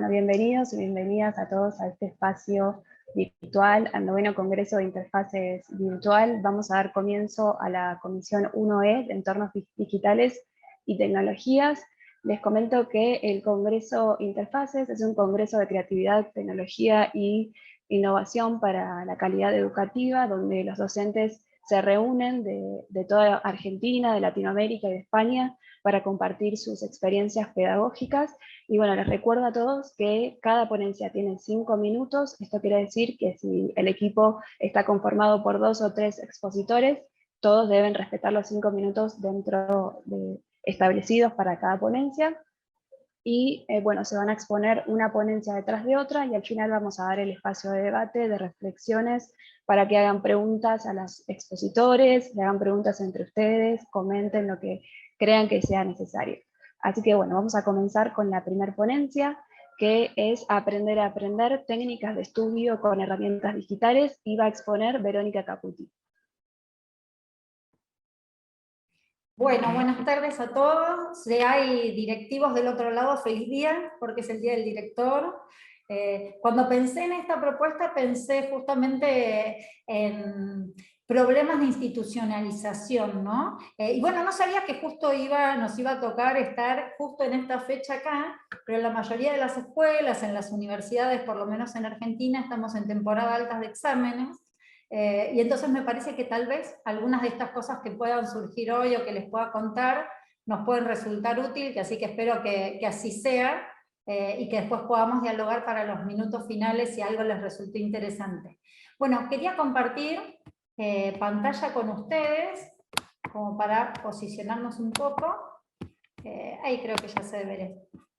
Bueno, bienvenidos y bienvenidas a todos a este espacio virtual, al 9º Congreso de Interfaces Virtual. Vamos a dar comienzo a la Comisión 1E de Entornos Digitales y Tecnologías. Les comento que el Congreso Interfaces es un congreso de creatividad, tecnología y innovación para la calidad educativa, donde los docentes se reúnen de toda Argentina, de Latinoamérica y de España para compartir sus experiencias pedagógicas. Y bueno, les recuerdo a todos que cada ponencia tiene 5 minutos. Esto quiere decir que si el equipo está conformado por 2 o 3 expositores, todos deben respetar los 5 minutos establecidos para cada ponencia. Y bueno, se van a exponer una ponencia detrás de otra y al final vamos a dar el espacio de debate, de reflexiones, para que hagan preguntas a los expositores, le hagan preguntas entre ustedes, comenten lo que crean que sea necesario. Así que bueno, vamos a comenzar con la primera ponencia, que es Aprender a aprender, técnicas de estudio con herramientas digitales, y va a exponer Verónica Caputi. Bueno, buenas tardes a todos. Si hay directivos del otro lado, feliz día, porque es el Día del Director. Cuando pensé en esta propuesta, pensé justamente en problemas de institucionalización, ¿no? Y bueno, no sabía que justo nos iba a tocar estar justo en esta fecha acá, pero en la mayoría de las escuelas, en las universidades, por lo menos en Argentina, estamos en temporada alta de exámenes. Y entonces me parece que tal vez algunas de estas cosas que puedan surgir hoy o que les pueda contar nos pueden resultar útil, así que espero que así sea, y que después podamos dialogar para los minutos finales si algo les resultó interesante. Bueno, quería compartir pantalla con ustedes, como para posicionarnos un poco. Ahí creo que ya se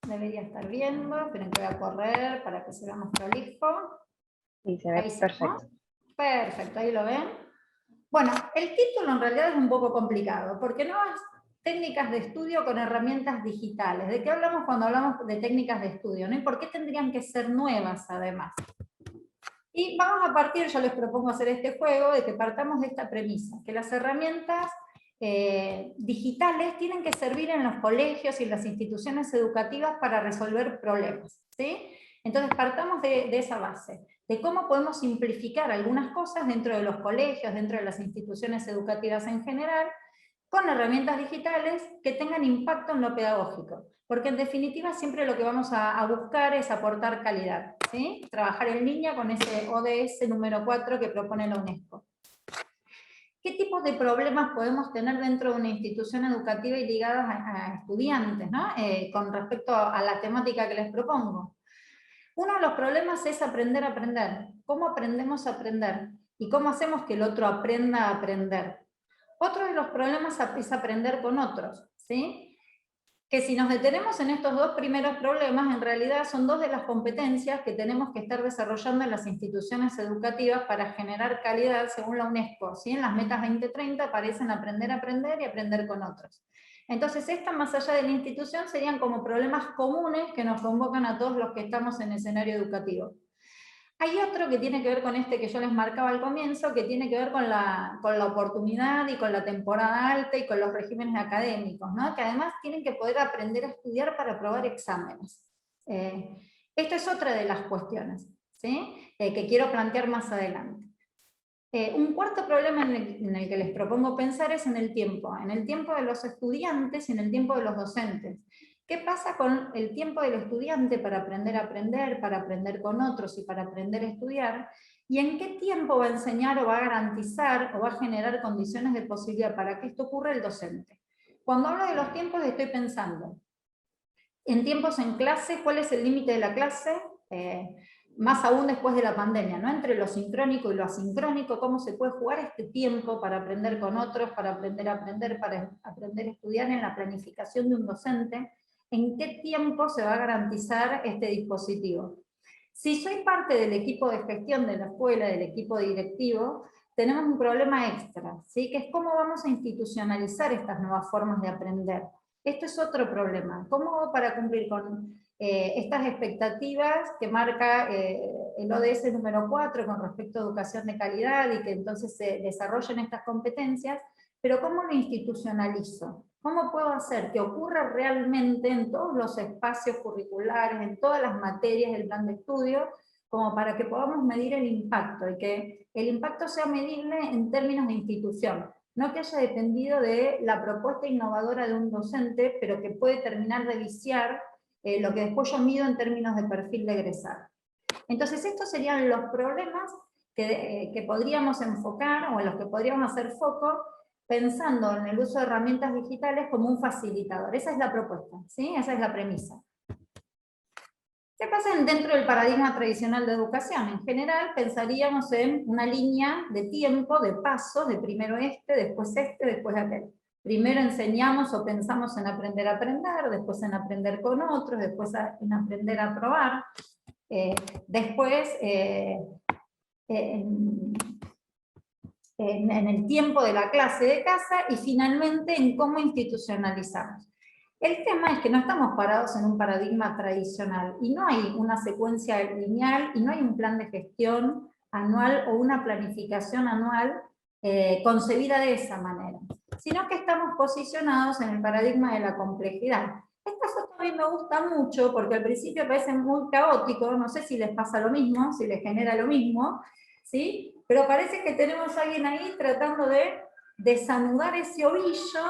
debería estar viendo, esperen que voy a correr para que se vea más prolijo. Sí, se ve perfecto. Perfecto, ahí lo ven. Bueno, el título en realidad es un poco complicado, porque no es técnicas de estudio con herramientas digitales. ¿De qué hablamos cuando hablamos de técnicas de estudio, ¿no? ¿Y por qué tendrían que ser nuevas además? Y vamos a partir, yo les propongo hacer este juego, de que partamos de esta premisa, que las herramientas digitales tienen que servir en los colegios y en las instituciones educativas para resolver problemas, ¿sí? Entonces partamos de esa base, de cómo podemos simplificar algunas cosas dentro de los colegios, dentro de las instituciones educativas en general, con herramientas digitales que tengan impacto en lo pedagógico. Porque en definitiva siempre lo que vamos a buscar es aportar calidad, ¿sí? Trabajar en línea con ese ODS número 4 que propone la UNESCO. ¿Qué tipos de problemas podemos tener dentro de una institución educativa y ligadas a estudiantes, ¿no? Con respecto a la temática que les propongo? Uno de los problemas es aprender a aprender. ¿Cómo aprendemos a aprender? ¿Y cómo hacemos que el otro aprenda a aprender? Otro de los problemas es aprender con otros, ¿sí? Que si nos detenemos en estos dos primeros problemas, en realidad son dos de las competencias que tenemos que estar desarrollando en las instituciones educativas para generar calidad según la UNESCO, ¿sí? En las metas 2030 aparecen aprender a aprender y aprender con otros. Entonces, estas más allá de la institución serían como problemas comunes que nos convocan a todos los que estamos en el escenario educativo. Hay otro que tiene que ver con este que yo les marcaba al comienzo, que tiene que ver con la oportunidad y con la temporada alta y con los regímenes académicos, ¿no? Que además tienen que poder aprender a estudiar para aprobar exámenes. Esto es otra de las cuestiones, ¿sí? Que quiero plantear más adelante. Un cuarto problema en el que les propongo pensar es en el tiempo de los estudiantes y en el tiempo de los docentes. ¿Qué pasa con el tiempo del estudiante para aprender con otros y para aprender a estudiar? ¿Y en qué tiempo va a enseñar o va a garantizar o va a generar condiciones de posibilidad para que esto ocurra el docente? Cuando hablo de los tiempos estoy pensando en tiempos en clase, ¿cuál es el límite de la clase? Más aún después de la pandemia, ¿no? Entre lo sincrónico y lo asincrónico, cómo se puede jugar este tiempo para aprender con otros, para aprender a aprender, para aprender a estudiar en la planificación de un docente, en qué tiempo se va a garantizar este dispositivo. Si soy parte del equipo de gestión de la escuela, del equipo directivo, tenemos un problema extra, ¿sí? Que es cómo vamos a institucionalizar estas nuevas formas de aprender. Esto es otro problema. ¿Cómo hago para cumplir con estas expectativas que marca el ODS número 4 con respecto a educación de calidad y que entonces se desarrollen estas competencias, pero cómo lo institucionalizo? ¿Cómo puedo hacer que ocurra realmente en todos los espacios curriculares, en todas las materias del plan de estudio, como para que podamos medir el impacto, y que el impacto sea medible en términos de institución? No que haya dependido de la propuesta innovadora de un docente, pero que puede terminar de viciar lo que después yo mido en términos de perfil de egresado. Entonces estos serían los problemas que podríamos enfocar, o en los que podríamos hacer foco, pensando en el uso de herramientas digitales como un facilitador. Esa es la propuesta, ¿sí? Esa es la premisa. ¿Qué pasa dentro del paradigma tradicional de educación? En general pensaríamos en una línea de tiempo, de pasos, de primero después aquel. Primero enseñamos o pensamos en aprender a aprender, después en aprender con otros, después en aprender a probar, después en el tiempo de la clase de casa, y finalmente en cómo institucionalizamos. El tema es que no estamos parados en un paradigma tradicional, y no hay una secuencia lineal, y no hay un plan de gestión anual o una planificación anual concebida de esa manera, sino que estamos posicionados en el paradigma de la complejidad. Esta foto a mí me gusta mucho porque al principio parece muy caótico, no sé si les pasa lo mismo, si les genera lo mismo, ¿sí? Pero parece que tenemos a alguien ahí tratando de desanudar ese ovillo,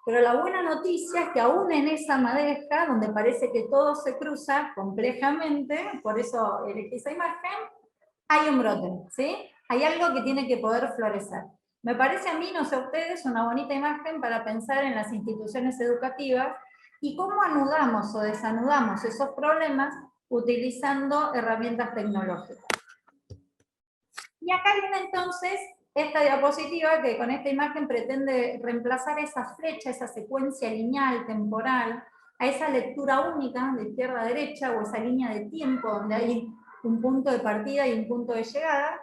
pero la buena noticia es que aún en esa madeja, donde parece que todo se cruza complejamente, por eso elegí esa imagen, hay un brote, ¿sí? Hay algo que tiene que poder florecer. Me parece a mí, no sé a ustedes, una bonita imagen para pensar en las instituciones educativas y cómo anudamos o desanudamos esos problemas utilizando herramientas tecnológicas. Y acá viene entonces esta diapositiva que con esta imagen pretende reemplazar esa flecha, esa secuencia lineal, temporal, a esa lectura única de izquierda a derecha, o esa línea de tiempo donde hay un punto de partida y un punto de llegada,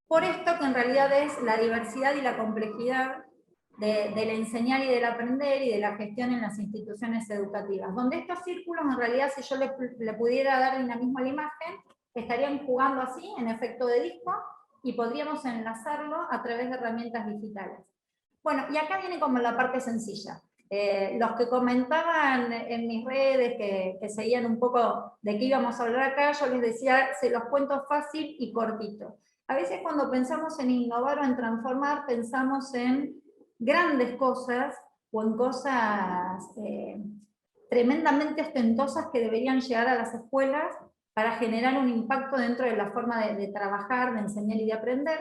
por esto que en realidad es la diversidad y la complejidad del enseñar y del aprender y de la gestión en las instituciones educativas, donde estos círculos en realidad, si yo le pudiera dar dinamismo a la imagen, estarían jugando así, en efecto de disco, y podríamos enlazarlo a través de herramientas digitales. Bueno, y acá viene como la parte sencilla. Los que comentaban en mis redes, que seguían un poco de qué íbamos a hablar acá, yo les decía, se los cuento fácil y cortito. A veces cuando pensamos en innovar o en transformar, pensamos en grandes cosas, o en cosas tremendamente ostentosas que deberían llegar a las escuelas para generar un impacto dentro de la forma de trabajar, de enseñar y de aprender.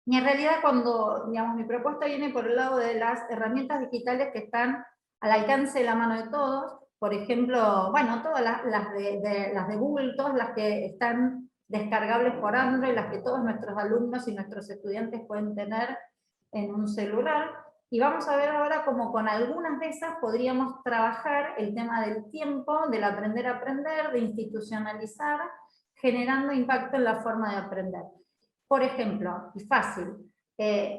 Y en realidad cuando, digamos, mi propuesta viene por el lado de las herramientas digitales que están al alcance de la mano de todos, por ejemplo, bueno, todas las de Google, todas las que están descargables por Android, las que todos nuestros alumnos y nuestros estudiantes pueden tener en un celular, y vamos a ver ahora cómo con algunas de esas podríamos trabajar el tema del tiempo, del aprender a aprender, de institucionalizar, generando impacto en la forma de aprender. Por ejemplo, y fácil,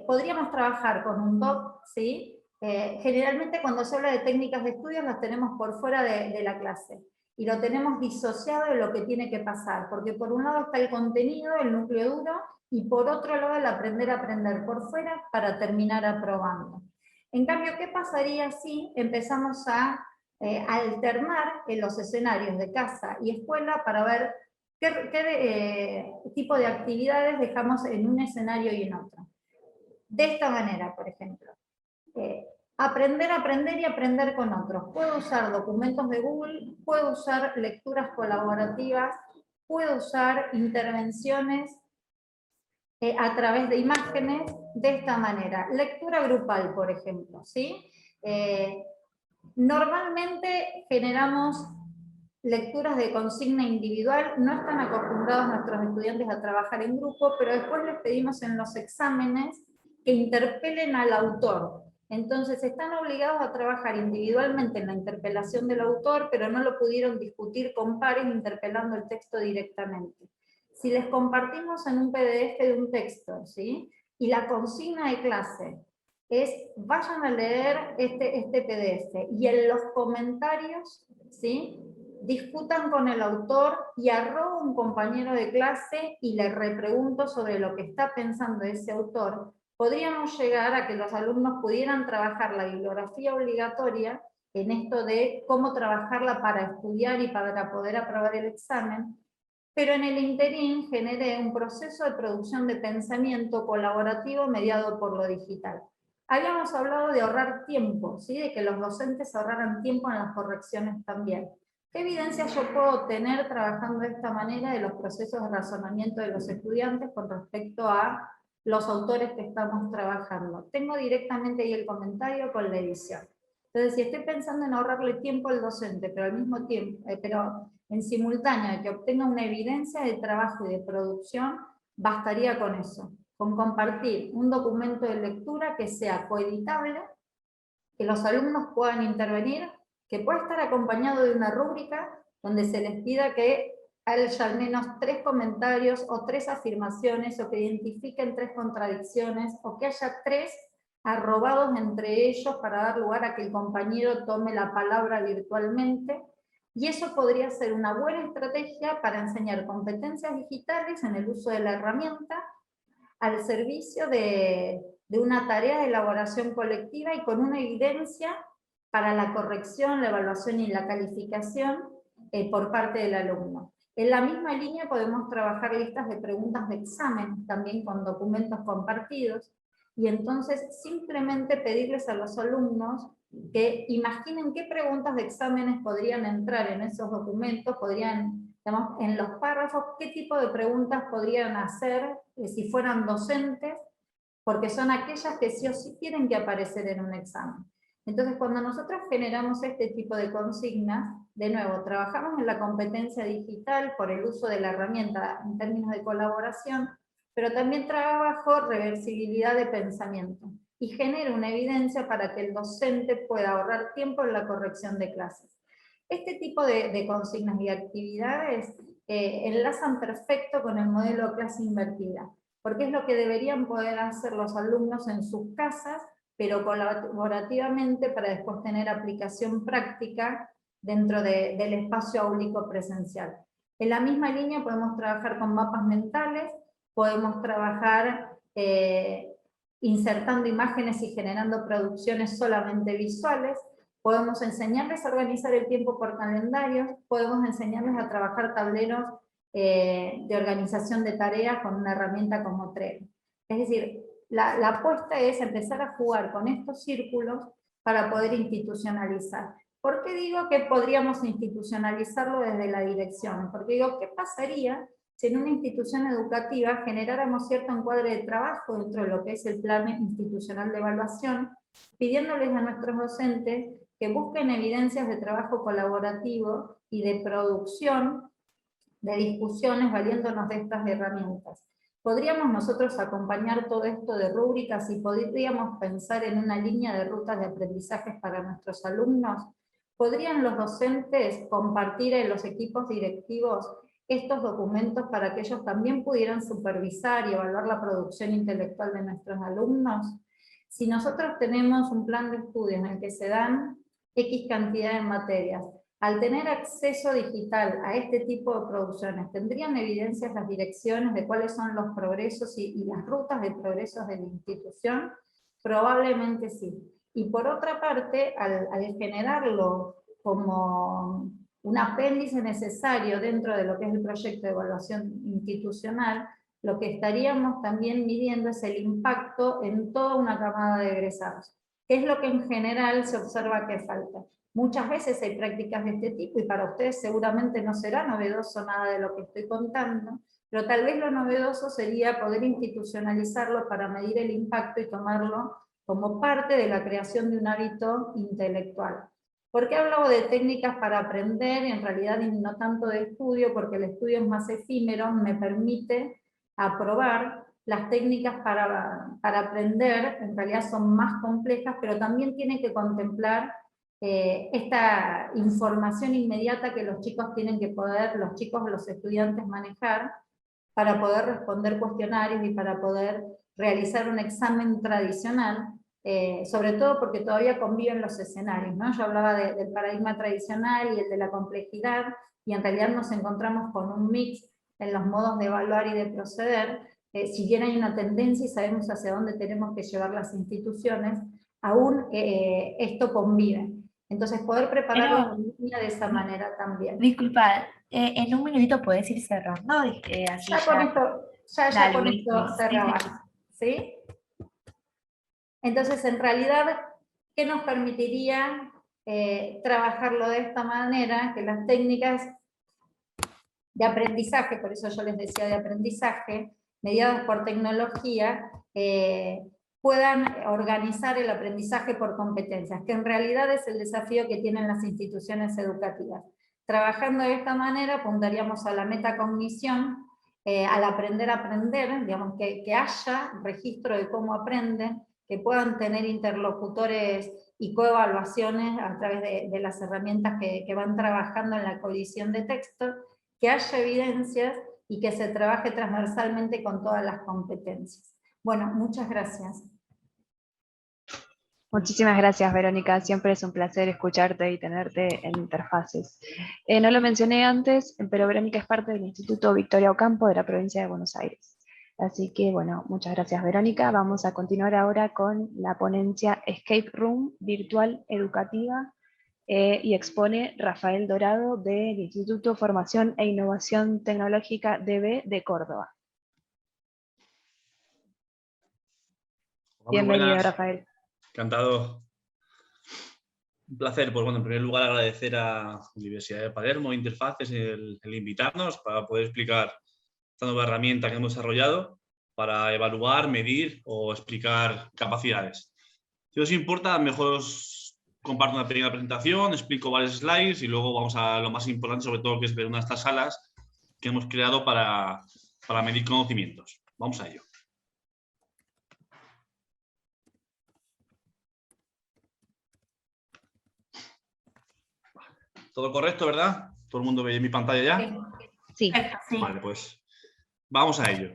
podríamos trabajar con un doc, ¿sí? Generalmente cuando se habla de técnicas de estudio las tenemos por fuera de la clase, y lo tenemos disociado de lo que tiene que pasar, porque por un lado está el contenido, el núcleo duro, y por otro lado el aprender a aprender por fuera para terminar aprobando. En cambio, ¿qué pasaría si empezamos a alternar en los escenarios de casa y escuela para ver qué tipo de actividades dejamos en un escenario y en otro? De esta manera, por ejemplo. Aprender a aprender y aprender con otros. Puedo usar documentos de Google, puedo usar lecturas colaborativas, puedo usar intervenciones a través de imágenes de esta manera. Lectura grupal, por ejemplo, ¿sí? Normalmente generamos lecturas de consigna individual, no están acostumbrados nuestros estudiantes a trabajar en grupo, pero después les pedimos en los exámenes que interpelen al autor. Entonces están obligados a trabajar individualmente en la interpelación del autor, pero no lo pudieron discutir con pares interpelando el texto directamente. Si les compartimos en un PDF de un texto, ¿sí? Y la consigna de clase es, vayan a leer este PDF, y en los comentarios, ¿sí?, discutan con el autor, y arrobo un compañero de clase y le repregunto sobre lo que está pensando ese autor, podríamos llegar a que los alumnos pudieran trabajar la bibliografía obligatoria en esto de cómo trabajarla para estudiar y para poder aprobar el examen, pero en el interín generé un proceso de producción de pensamiento colaborativo mediado por lo digital. Habíamos hablado de ahorrar tiempo, ¿sí? De que los docentes ahorraran tiempo en las correcciones también. ¿Qué evidencia yo puedo tener trabajando de esta manera de los procesos de razonamiento de los estudiantes con respecto a los autores que estamos trabajando? Tengo directamente ahí el comentario con la edición. Entonces, si estoy pensando en ahorrarle tiempo al docente, pero al mismo tiempo, pero en simultáneo de que obtenga una evidencia de trabajo y de producción, bastaría con eso, con compartir un documento de lectura que sea coeditable, que los alumnos puedan intervenir, que pueda estar acompañado de una rúbrica donde se les pida que haya al menos 3 comentarios o 3 afirmaciones, o que identifiquen 3 contradicciones, o que haya 3 arrobados entre ellos para dar lugar a que el compañero tome la palabra virtualmente, y eso podría ser una buena estrategia para enseñar competencias digitales en el uso de la herramienta al servicio de una tarea de elaboración colectiva y con una evidencia para la corrección, la evaluación y la calificación por parte del alumno. En la misma línea podemos trabajar listas de preguntas de examen, también con documentos compartidos, y entonces simplemente pedirles a los alumnos que imaginen qué preguntas de exámenes podrían entrar en esos documentos, podrían, digamos, en los párrafos, qué tipo de preguntas podrían hacer si fueran docentes, porque son aquellas que sí o sí tienen que aparecer en un examen. Entonces, cuando nosotros generamos este tipo de consignas, de nuevo, trabajamos en la competencia digital por el uso de la herramienta en términos de colaboración, pero también trabajo reversibilidad de pensamiento y genero una evidencia para que el docente pueda ahorrar tiempo en la corrección de clases. Este tipo de consignas y actividades enlazan perfecto con el modelo clase invertida, porque es lo que deberían poder hacer los alumnos en sus casas, pero colaborativamente para después tener aplicación práctica dentro del espacio áulico presencial. En la misma línea podemos trabajar con mapas mentales, podemos trabajar insertando imágenes y generando producciones solamente visuales, podemos enseñarles a organizar el tiempo por calendarios, podemos enseñarles a trabajar tableros de organización de tareas con una herramienta como Trello. Es decir, la apuesta es empezar a jugar con estos círculos para poder institucionalizar. ¿Por qué digo que podríamos institucionalizarlo desde la dirección? Porque digo, ¿qué pasaría si en una institución educativa generáramos cierto encuadre de trabajo dentro de lo que es el plan institucional de evaluación, pidiéndoles a nuestros docentes que busquen evidencias de trabajo colaborativo y de producción de discusiones valiéndonos de estas herramientas? ¿Podríamos nosotros acompañar todo esto de rúbricas y podríamos pensar en una línea de rutas de aprendizajes para nuestros alumnos? ¿Podrían los docentes compartir en los equipos directivos estos documentos para que ellos también pudieran supervisar y evaluar la producción intelectual de nuestros alumnos? Si nosotros tenemos un plan de estudio en el que se dan X cantidad de materias, al tener acceso digital a este tipo de producciones, ¿tendrían evidencias las direcciones de cuáles son los progresos y las rutas de progresos de la institución? Probablemente sí. Y por otra parte, al generarlo como un apéndice necesario dentro de lo que es el proyecto de evaluación institucional, lo que estaríamos también midiendo es el impacto en toda una camada de egresados, que es lo que en general se observa que falta. Muchas veces hay prácticas de este tipo, y para ustedes seguramente no será novedoso nada de lo que estoy contando, pero tal vez lo novedoso sería poder institucionalizarlo para medir el impacto y tomarlo como parte de la creación de un hábito intelectual. ¿Por qué hablo de técnicas para aprender? En realidad no tanto de estudio, porque el estudio es más efímero, me permite aprobar. Las técnicas para aprender en realidad son más complejas, pero también tienen que contemplar esta información inmediata que los chicos tienen que poder, los chicos, los estudiantes manejar, para poder responder cuestionarios y para poder realizar un examen tradicional, sobre todo porque todavía conviven los escenarios, ¿no? Yo hablaba del paradigma tradicional y el de la complejidad, y en realidad nos encontramos con un mix en los modos de evaluar y de proceder, si bien hay una tendencia y sabemos hacia dónde tenemos que llevar las instituciones, aún esto convive. Entonces, poder prepararlos en línea de esa manera también. Disculpa, en un minutito puedes ir cerrando, así Ya con esto, Dale, con esto cerramos, ¿sí? Entonces, en realidad, ¿qué nos permitiría trabajarlo de esta manera? Que las técnicas de aprendizaje, por eso yo les decía de aprendizaje, mediadas por tecnología, puedan organizar el aprendizaje por competencias, que en realidad es el desafío que tienen las instituciones educativas. Trabajando de esta manera apuntaríamos a la metacognición, al aprender a aprender, digamos, que haya registro de cómo aprenden, que puedan tener interlocutores y coevaluaciones a través de las herramientas que van trabajando en la colisión de texto, que haya evidencias y que se trabaje transversalmente con todas las competencias. Bueno, muchas gracias. Muchísimas gracias, Verónica. Siempre es un placer escucharte y tenerte en Interfaces. No lo mencioné antes, pero Verónica es parte del Instituto Victoria Ocampo de la provincia de Buenos Aires. Así que, bueno, muchas gracias, Verónica. Vamos a continuar ahora con la ponencia Escape Room Virtual Educativa y expone Rafael Dorado del Instituto Formación e Innovación Tecnológica DB de Córdoba. Bienvenido, Rafael. Encantado. Un placer, pues bueno, en primer lugar agradecer a la Universidad de Palermo, Interfaces, el invitarnos para poder explicar esta nueva herramienta que hemos desarrollado para evaluar, medir o explicar capacidades. Si os importa, mejor os comparto una pequeña presentación, explico varios slides y luego vamos a lo más importante, sobre todo, que es ver una de estas salas que hemos creado para medir conocimientos. Vamos a ello. ¿Todo correcto, verdad? ¿Todo el mundo ve mi pantalla ya? Sí. Vale, pues vamos a ello.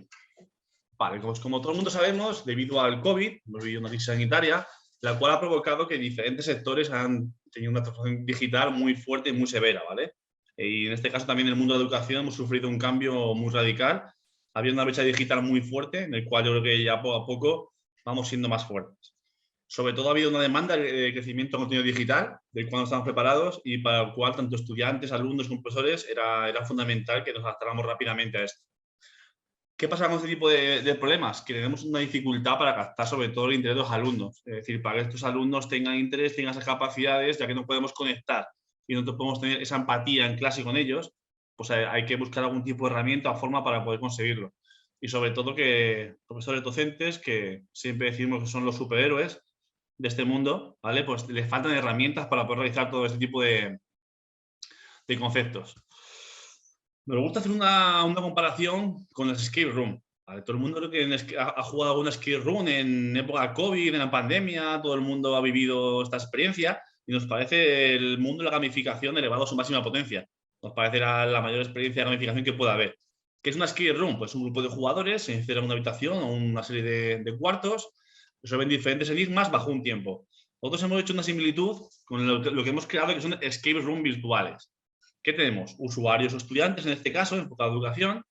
Vale, pues como todo el mundo sabemos, debido al COVID, hemos vivido una crisis sanitaria, la cual ha provocado que diferentes sectores han tenido una transformación digital muy fuerte y muy severa, ¿vale? Y en este caso también en el mundo de la educación hemos sufrido un cambio muy radical. Había una brecha digital muy fuerte, en el cual yo creo que ya poco a poco vamos siendo más fuertes. Sobre todo ha habido una demanda de crecimiento de contenido digital, del cual no estamos preparados y para el cual tanto estudiantes, alumnos como profesores era fundamental que nos adaptáramos rápidamente a esto. ¿Qué pasa con este tipo de problemas? Que tenemos una dificultad para captar sobre todo el interés de los alumnos. Es decir, para que estos alumnos tengan interés, tengan esas capacidades, ya que no podemos conectar y no podemos tener esa empatía en clase con ellos, pues hay que buscar algún tipo de herramienta o forma para poder conseguirlo. Y sobre todo que profesores docentes, que siempre decimos que son los superhéroes de este mundo, ¿vale? Pues les faltan herramientas para poder realizar todo este tipo de conceptos. Me gusta hacer una comparación con las escape room. ¿Vale? Todo el mundo creo que ha jugado alguna escape room en época COVID, en la pandemia, todo el mundo ha vivido esta experiencia y nos parece el mundo de la gamificación elevado a su máxima potencia. Nos parece la mayor experiencia de gamificación que pueda haber. ¿Qué es una escape room? Pues un grupo de jugadores se encierran en una habitación o una serie de cuartos, resuelven diferentes enigmas bajo un tiempo. Nosotros hemos hecho una similitud con lo que hemos creado, que son escape room virtuales. ¿Qué tenemos? Usuarios o estudiantes, en este caso, enfocado a educación,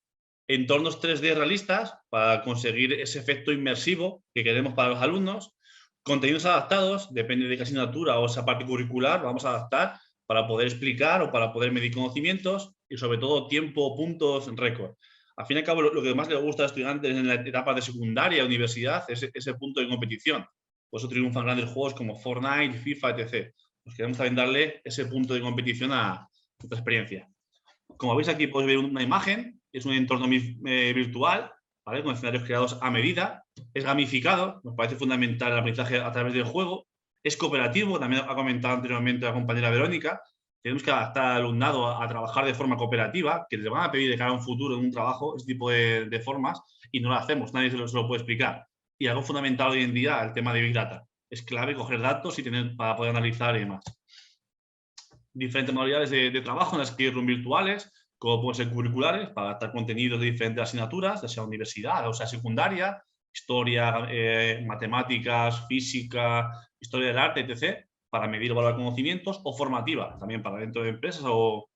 entornos 3D realistas para conseguir ese efecto inmersivo que queremos para los alumnos, contenidos adaptados, depende de qué asignatura o esa parte curricular, vamos a adaptar para poder explicar o para poder medir conocimientos y sobre todo tiempo, puntos, récord. Al fin y al cabo, lo que más les gusta a los estudiantes en la etapa de secundaria, universidad, es ese punto de competición. Por eso triunfan grandes juegos como Fortnite, FIFA, etc. Pues queremos también darle ese punto de competición a nuestra experiencia. Como veis aquí podéis ver una imagen, es un entorno virtual, ¿vale? Con escenarios creados a medida, es gamificado, nos parece fundamental el aprendizaje a través del juego, es cooperativo, también ha comentado anteriormente la compañera Verónica, tenemos que adaptar al alumnado a trabajar de forma cooperativa, que les van a pedir de cara a un futuro en un trabajo, este tipo de formas, y no lo hacemos, nadie se lo puede explicar. Y algo fundamental hoy en día, el tema de Big Data. Es clave coger datos y tener para poder analizar y demás. Diferentes modalidades de trabajo en las escape room virtuales, como pueden ser curriculares, para adaptar contenidos de diferentes asignaturas, ya sea universidad o sea secundaria, historia, matemáticas, física, historia del arte, etc., para medir o evaluar conocimientos, o formativa, también para dentro de empresas o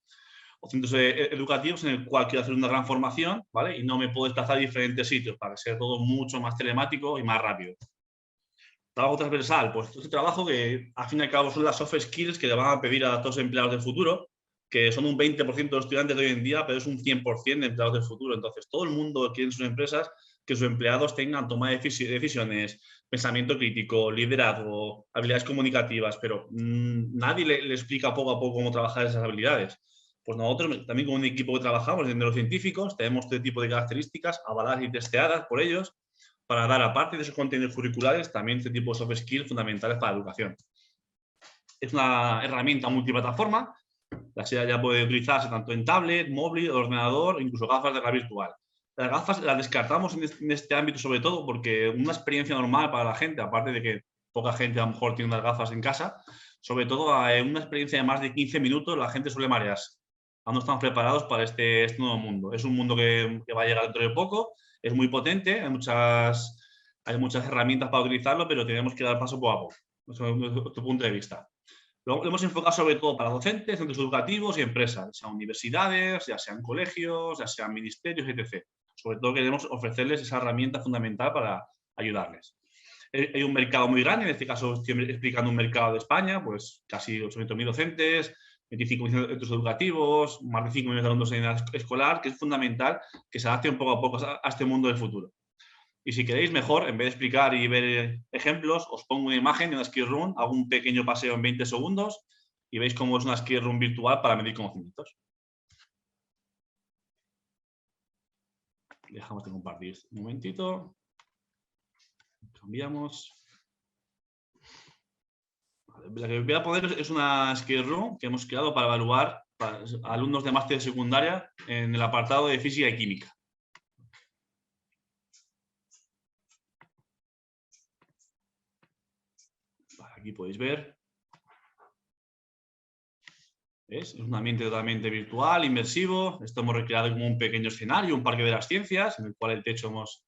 o centros educativos en el cual quiero hacer una gran formación, ¿vale? Y no me puedo desplazar a diferentes sitios para que sea todo mucho más telemático y más rápido. Trabajo transversal, pues este trabajo que al fin y al cabo son las soft skills que le van a pedir a todos los empleados del futuro, que son un 20% de los estudiantes de hoy en día, pero es un 100% de empleados del futuro. Entonces, todo el mundo quiere en sus empresas que sus empleados tengan toma de decisiones, pensamiento crítico, liderazgo, habilidades comunicativas, pero nadie le explica poco a poco cómo trabajar esas habilidades. Pues nosotros, también con un equipo que trabajamos de los científicos, tenemos este tipo de características avaladas y testeadas por ellos para dar, aparte de esos contenidos curriculares, también este tipo de soft skills fundamentales para la educación. Es una herramienta multiplataforma. La SEA ya puede utilizarse tanto en tablet, móvil, ordenador, incluso gafas de realidad virtual. Las gafas las descartamos en este ámbito sobre todo porque una experiencia normal para la gente, aparte de que poca gente a lo mejor tiene unas gafas en casa, sobre todo en una experiencia de más de 15 minutos la gente suele marearse. Aún no estamos preparados para este nuevo mundo. Es un mundo que va a llegar dentro de poco, es muy potente, hay muchas herramientas para utilizarlo, pero tenemos que dar paso poco a poco. Desde nuestro punto de vista. Lo hemos enfocado sobre todo para docentes, centros educativos y empresas, ya sean universidades, ya sean colegios, ya sean ministerios, etc. Sobre todo queremos ofrecerles esa herramienta fundamental para ayudarles. Hay un mercado muy grande, en este caso estoy explicando un mercado de España, pues casi 800.000 docentes, 25 millones de centros educativos, más de 5 millones de alumnos en edad escolar, que es fundamental que se adapten poco a poco a este mundo del futuro. Y si queréis, mejor, en vez de explicar y ver ejemplos, os pongo una imagen de una skill room, hago un pequeño paseo en 20 segundos y veis cómo es una skill room virtual para medir conocimientos. Dejamos de compartir un momentito. Cambiamos. Vale, la que voy a poner es una skill room que hemos creado para evaluar para alumnos de máster de secundaria en el apartado de física y química. Aquí podéis ver. ¿Ves? Es un ambiente totalmente virtual, inmersivo. Esto hemos recreado como un pequeño escenario, un parque de las ciencias, en el cual el techo hemos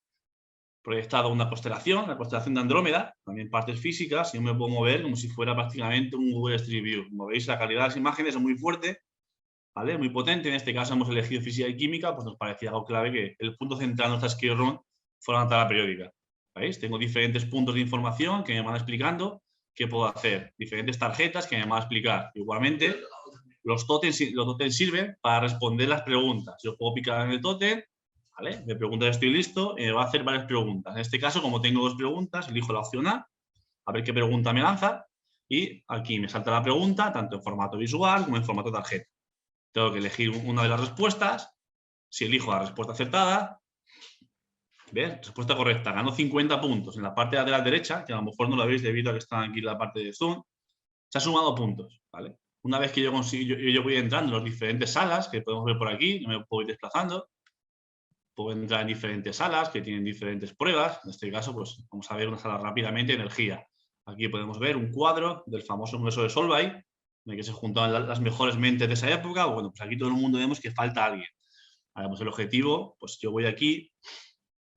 proyectado una constelación, la constelación de Andrómeda, también partes físicas, y yo me puedo mover como si fuera prácticamente un Google Street View. Como veis, la calidad de las imágenes es muy fuerte, ¿vale? Muy potente. En este caso hemos elegido física y química, pues nos parecía algo clave que el punto central de nuestra skill room fuera una tabla periódica. ¿Veis? Tengo diferentes puntos de información que me van explicando qué puedo hacer. Diferentes tarjetas que me van a explicar. Igualmente, los tótems sirven para responder las preguntas. Yo puedo picar en el tótem, ¿vale? Me pregunta si estoy listo y me va a hacer varias preguntas. En este caso, como tengo dos preguntas, elijo la opción a ver qué pregunta me lanza, y aquí me salta la pregunta, tanto en formato visual como en formato tarjeta. Tengo que elegir una de las respuestas. Si elijo la respuesta acertada, ¿ves? Respuesta correcta, gano 50 puntos. En la parte de la derecha, que a lo mejor no lo veis debido a que está aquí en la parte de Zoom, se ha sumado puntos, ¿vale? Una vez que yo voy entrando en las diferentes salas, que podemos ver por aquí, yo me puedo ir desplazando, puedo entrar en diferentes salas que tienen diferentes pruebas. En este caso, pues vamos a ver una sala rápidamente, energía. Aquí podemos ver un cuadro del famoso congreso de Solvay, en el que se juntaban las mejores mentes de esa época. Bueno, pues aquí todo el mundo vemos que falta alguien. Ahora, pues el objetivo, pues yo voy aquí,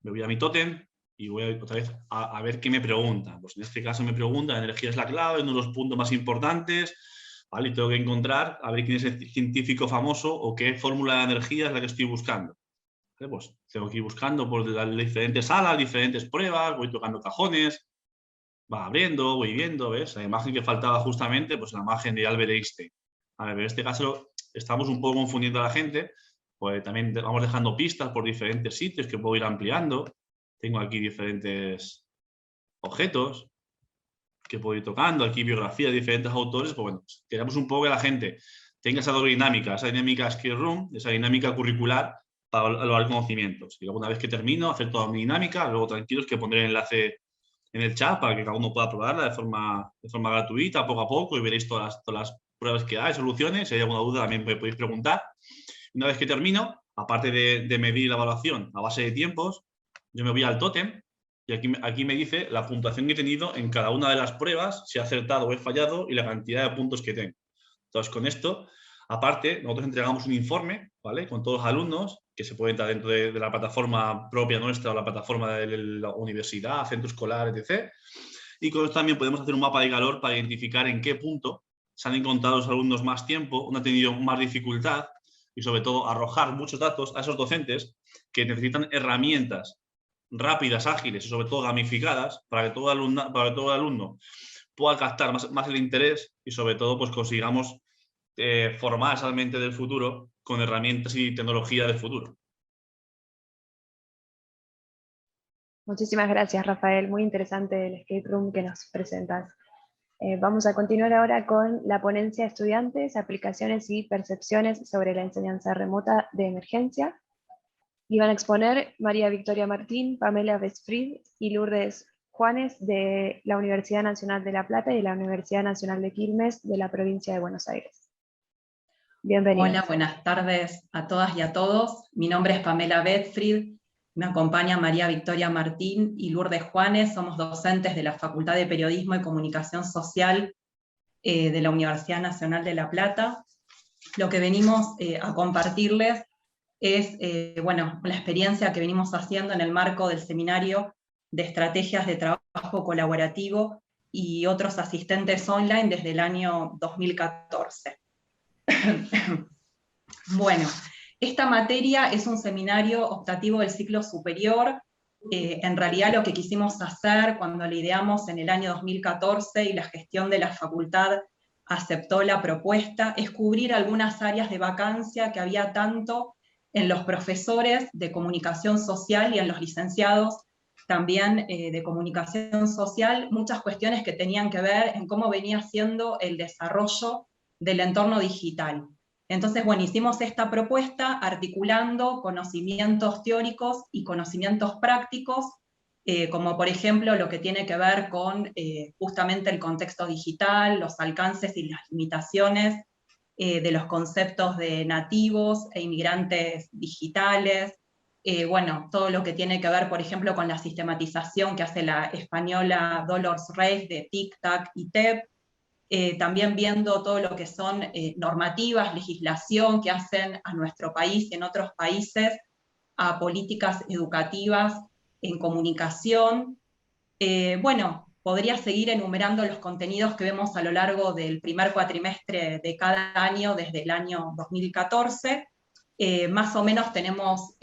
me voy a mi tótem y voy otra vez a ver qué me pregunta. Pues en este caso me pregunta, la energía es la clave, uno de los puntos más importantes, ¿vale? Y tengo que encontrar, a ver quién es el científico famoso o qué fórmula de energía es la que estoy buscando. ¿Vale? Pues tengo que ir buscando por las diferentes salas, diferentes pruebas, voy tocando cajones, va abriendo, voy viendo, ¿ves? La imagen que faltaba justamente, pues la imagen de Albert Einstein. A ver, en este caso estamos un poco confundiendo a la gente, pues también vamos dejando pistas por diferentes sitios que puedo ir ampliando. Tengo aquí diferentes objetos que puedo ir tocando, aquí biografía de diferentes autores. Pues bueno, queremos un poco que la gente tenga esa doble dinámica, esa dinámica skill room, esa dinámica curricular para evaluar conocimientos. Y luego, una vez que termino, hacer toda mi dinámica, luego tranquilos que pondré el enlace en el chat para que cada uno pueda probarla de forma gratuita, poco a poco, y veréis todas las pruebas que hay, soluciones. Si hay alguna duda también me podéis preguntar. Una vez que termino, aparte de medir la evaluación a base de tiempos, yo me voy al tótem y aquí me dice la puntuación que he tenido en cada una de las pruebas, si he acertado o he fallado y la cantidad de puntos que tengo. Entonces, con esto, aparte, nosotros entregamos un informe, ¿vale? Con todos los alumnos que se puede entrar dentro de la plataforma propia nuestra o la plataforma de la universidad, centro escolar, etc. Y con esto también podemos hacer un mapa de calor para identificar en qué punto se han encontrado los alumnos más tiempo, uno ha tenido más dificultad, y sobre todo arrojar muchos datos a esos docentes que necesitan herramientas rápidas, ágiles y sobre todo gamificadas para que todo alumno pueda captar más el interés y sobre todo pues consigamos formar esa mente del futuro con herramientas y tecnología del futuro. Muchísimas gracias, Rafael. Muy interesante el escape room que nos presentas. Vamos a continuar ahora con la ponencia Estudiantes, aplicaciones y percepciones sobre la enseñanza remota de emergencia. Y van a exponer María Victoria Martín, Pamela Vesfrid y Lourdes Juanes de la Universidad Nacional de La Plata y de la Universidad Nacional de Quilmes de la provincia de Buenos Aires. Bienvenidos. Hola, buenas tardes a todas y a todos. Mi nombre es Pamela Vesfrid, me acompaña María Victoria Martín y Lourdes Juanes, somos docentes de la Facultad de Periodismo y Comunicación Social de la Universidad Nacional de La Plata. Lo que venimos a compartirles es bueno, la experiencia que venimos haciendo en el marco del seminario de estrategias de trabajo colaborativo y otros asistentes online desde el año 2014. Bueno, esta materia es un seminario optativo del ciclo superior. En realidad lo que quisimos hacer cuando la ideamos en el año 2014 y la gestión de la facultad aceptó la propuesta es cubrir algunas áreas de vacancia que había tanto en los profesores de comunicación social y en los licenciados también de comunicación social, muchas cuestiones que tenían que ver en cómo venía siendo el desarrollo del entorno digital. Entonces, bueno, hicimos esta propuesta articulando conocimientos teóricos y conocimientos prácticos, como por ejemplo lo que tiene que ver con justamente el contexto digital, los alcances y las limitaciones de los conceptos de nativos e inmigrantes digitales, bueno, todo lo que tiene que ver, por ejemplo, con la sistematización que hace la española Dolores Reis de TIC-TAC y TEP, también viendo todo lo que son normativas, legislación que hacen a nuestro país y en otros países, a políticas educativas en comunicación. Bueno, podría seguir enumerando los contenidos que vemos a lo largo del primer cuatrimestre de cada año, desde el año 2014. Más o menos tenemos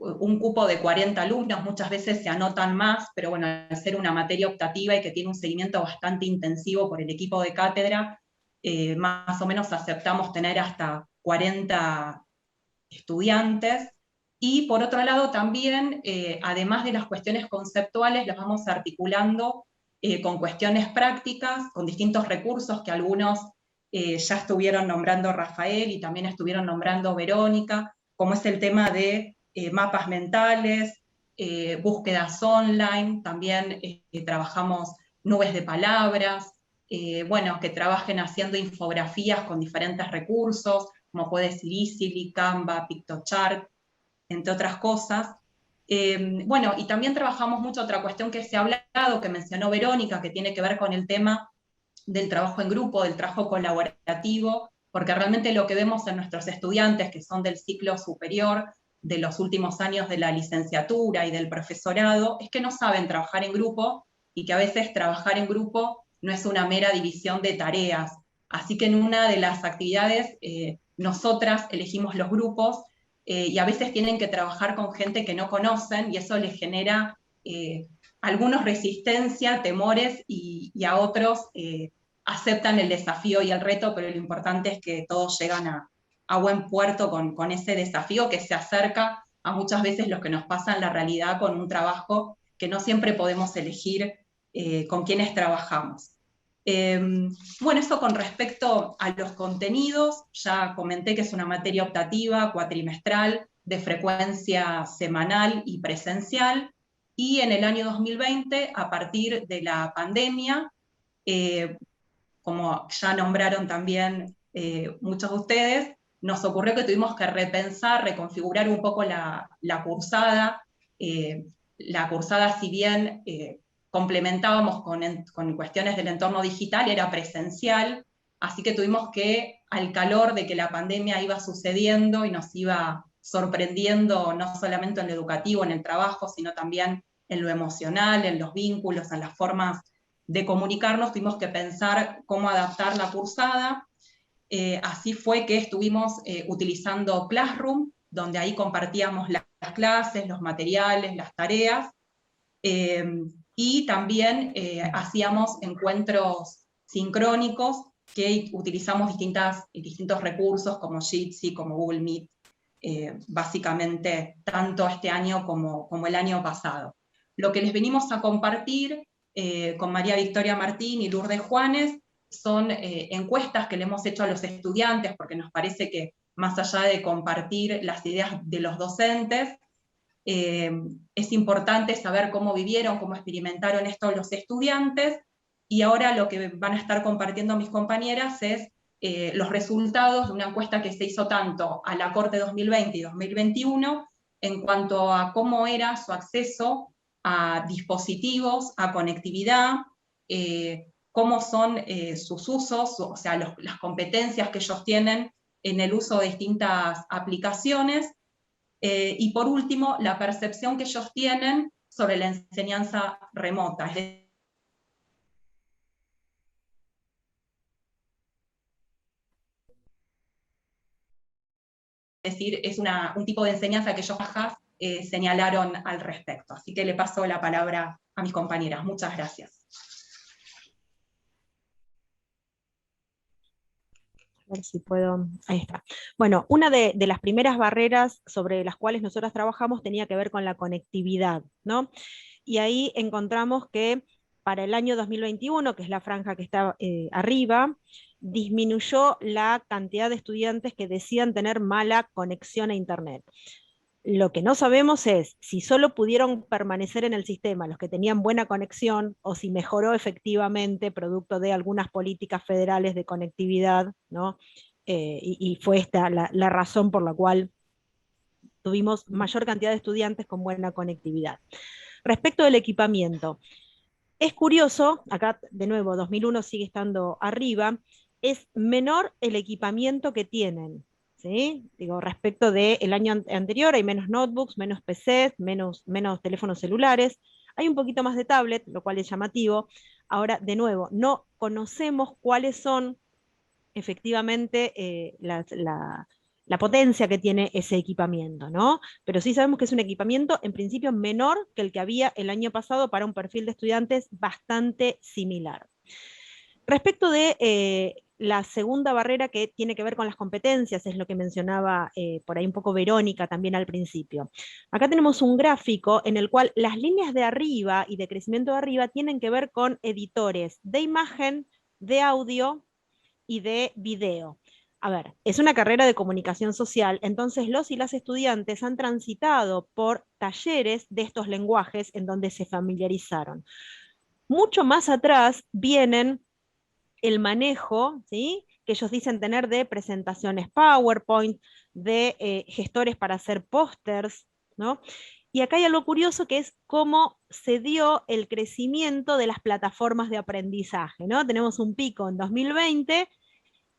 un cupo de 40 alumnos, muchas veces se anotan más, pero bueno, al ser una materia optativa y que tiene un seguimiento bastante intensivo por el equipo de cátedra, más o menos aceptamos tener hasta 40 estudiantes. Y por otro lado también, además de las cuestiones conceptuales, las vamos articulando con cuestiones prácticas, con distintos recursos que algunos ya estuvieron nombrando Rafael y también estuvieron nombrando Verónica, como es el tema de mapas mentales, búsquedas online, también trabajamos nubes de palabras, bueno, que trabajen haciendo infografías con diferentes recursos, como puede ser Easily, Canva, Pictochart, entre otras cosas. Bueno, y también trabajamos mucho otra cuestión que se ha hablado, que mencionó Verónica, que tiene que ver con el tema del trabajo en grupo, del trabajo colaborativo, porque realmente lo que vemos en nuestros estudiantes, que son del ciclo superior, de los últimos años de la licenciatura y del profesorado, es que no saben trabajar en grupo y que a veces trabajar en grupo no es una mera división de tareas. Así que en una de las actividades nosotras elegimos los grupos y a veces tienen que trabajar con gente que no conocen y eso les genera algunos resistencia, temores y a otros aceptan el desafío y el reto, pero lo importante es que todos llegan a buen puerto con ese desafío que se acerca a muchas veces lo que nos pasa en la realidad con un trabajo que no siempre podemos elegir con quienes trabajamos. Bueno, eso con respecto a los contenidos, ya comenté que es una materia optativa, cuatrimestral, de frecuencia semanal y presencial, y en el año 2020, a partir de la pandemia, como ya nombraron también muchos de ustedes, nos ocurrió que tuvimos que repensar, reconfigurar un poco la cursada. La cursada, si bien complementábamos con cuestiones del entorno digital, era presencial, así que tuvimos que, al calor de que la pandemia iba sucediendo y nos iba sorprendiendo, no solamente en lo educativo, en el trabajo, sino también en lo emocional, en los vínculos, en las formas de comunicarnos, tuvimos que pensar cómo adaptar la cursada. Así fue que estuvimos utilizando Classroom, donde ahí compartíamos las clases, los materiales, las tareas, y también hacíamos encuentros sincrónicos que utilizamos distintos recursos como Jitsi, como Google Meet, básicamente tanto este año como el año pasado. Lo que les venimos a compartir con María Victoria Martín y Lourdes Juanes son encuestas que le hemos hecho a los estudiantes, porque nos parece que más allá de compartir las ideas de los docentes, es importante saber cómo vivieron, cómo experimentaron esto los estudiantes, y ahora lo que van a estar compartiendo mis compañeras es los resultados de una encuesta que se hizo tanto a la Corte 2020 y 2021 en cuanto a cómo era su acceso a dispositivos, a conectividad, cómo son sus usos, o sea, las competencias que ellos tienen en el uso de distintas aplicaciones, y por último, la percepción que ellos tienen sobre la enseñanza remota. Es decir, es un tipo de enseñanza que ellos señalaron al respecto. Así que le paso la palabra a mis compañeras. Muchas gracias. A ver si puedo, ahí está. Bueno, una de las primeras barreras sobre las cuales nosotros trabajamos tenía que ver con la conectividad, ¿no? Y ahí encontramos que para el año 2021, que es la franja que está arriba, disminuyó la cantidad de estudiantes que decían tener mala conexión a Internet. Lo que no sabemos es si solo pudieron permanecer en el sistema los que tenían buena conexión, o si mejoró efectivamente producto de algunas políticas federales de conectividad, ¿no? Y fue esta la razón por la cual tuvimos mayor cantidad de estudiantes con buena conectividad. Respecto del equipamiento, es curioso, acá de nuevo 2001 sigue estando arriba, es menor el equipamiento que tienen, ¿sí? Digo, respecto del año anterior hay menos notebooks, menos PCs, menos teléfonos celulares, hay un poquito más de tablet, lo cual es llamativo. Ahora, de nuevo, no conocemos cuáles son efectivamente la potencia que tiene ese equipamiento, ¿no? Pero sí sabemos que es un equipamiento en principio menor que el que había el año pasado para un perfil de estudiantes bastante similar. Respecto de la segunda barrera que tiene que ver con las competencias, es lo que mencionaba por ahí un poco Verónica también al principio. Acá tenemos un gráfico en el cual las líneas de arriba y de crecimiento de arriba tienen que ver con editores de imagen, de audio y de video. A ver, es una carrera de comunicación social, entonces los y las estudiantes han transitado por talleres de estos lenguajes en donde se familiarizaron. Mucho más atrás vienen el manejo, ¿sí?, que ellos dicen tener de presentaciones PowerPoint, de gestores para hacer pósters, ¿no? Y acá hay algo curioso que es cómo se dio el crecimiento de las plataformas de aprendizaje, ¿no? Tenemos un pico en 2020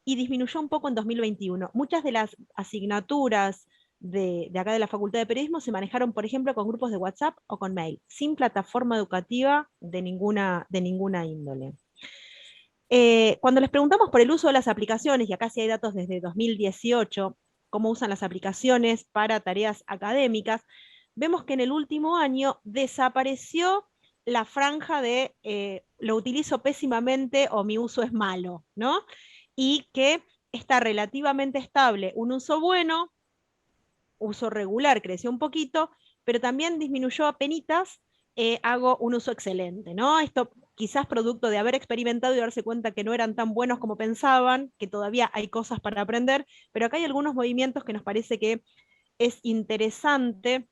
y disminuyó un poco en 2021. Muchas de las asignaturas de acá de la Facultad de Periodismo se manejaron, por ejemplo, con grupos de WhatsApp o con mail, sin plataforma educativa de ninguna índole. Cuando les preguntamos por el uso de las aplicaciones, y acá sí hay datos desde 2018, cómo usan las aplicaciones para tareas académicas, vemos que en el último año desapareció la franja de lo utilizo pésimamente o mi uso es malo, ¿no? Y que está relativamente estable un uso bueno, uso regular creció un poquito, pero también disminuyó apenitas, hago un uso excelente, ¿no? Esto quizás producto de haber experimentado y darse cuenta que no eran tan buenos como pensaban, que todavía hay cosas para aprender, pero acá hay algunos movimientos que nos parece que es interesante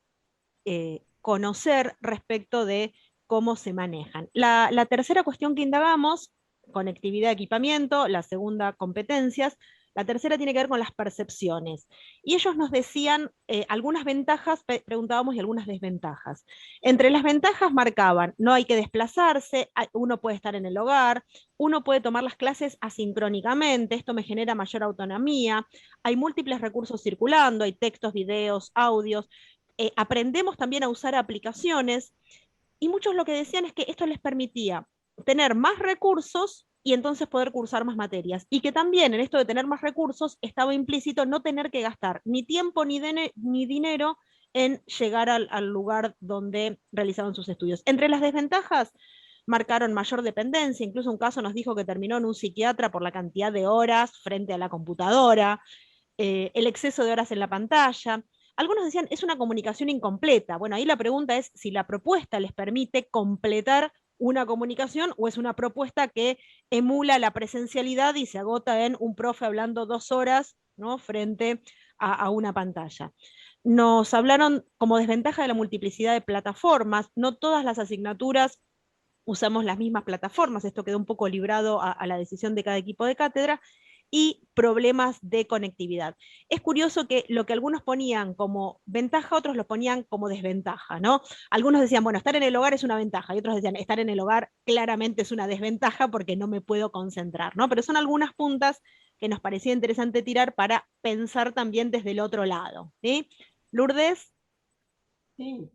conocer respecto de cómo se manejan. La tercera cuestión que indagamos, conectividad, equipamiento, la segunda, competencias, la tercera tiene que ver con las percepciones. Y ellos nos decían algunas ventajas, preguntábamos, y algunas desventajas. Entre las ventajas marcaban, no hay que desplazarse, uno puede estar en el hogar, uno puede tomar las clases asincrónicamente, esto me genera mayor autonomía, hay múltiples recursos circulando, hay textos, videos, audios, aprendemos también a usar aplicaciones, y muchos lo que decían es que esto les permitía tener más recursos y entonces poder cursar más materias. Y que también en esto de tener más recursos estaba implícito no tener que gastar ni tiempo ni dinero en llegar al lugar donde realizaban sus estudios. Entre las desventajas, marcaron mayor dependencia, incluso un caso nos dijo que terminó en un psiquiatra por la cantidad de horas frente a la computadora, el exceso de horas en la pantalla. Algunos decían, es una comunicación incompleta. Bueno, ahí la pregunta es si la propuesta les permite completar una comunicación o es una propuesta que emula la presencialidad y se agota en un profe hablando 2 horas, ¿no?, frente a una pantalla. Nos hablaron como desventaja de la multiplicidad de plataformas, no todas las asignaturas usamos las mismas plataformas, esto quedó un poco librado a la decisión de cada equipo de cátedra, y problemas de conectividad. Es curioso que lo que algunos ponían como ventaja, otros lo ponían como desventaja, ¿no? Algunos decían, bueno, estar en el hogar es una ventaja, y otros decían, estar en el hogar claramente es una desventaja porque no me puedo concentrar, ¿no? Pero son algunas puntas que nos parecía interesante tirar para pensar también desde el otro lado, ¿sí? Lourdes. Sí.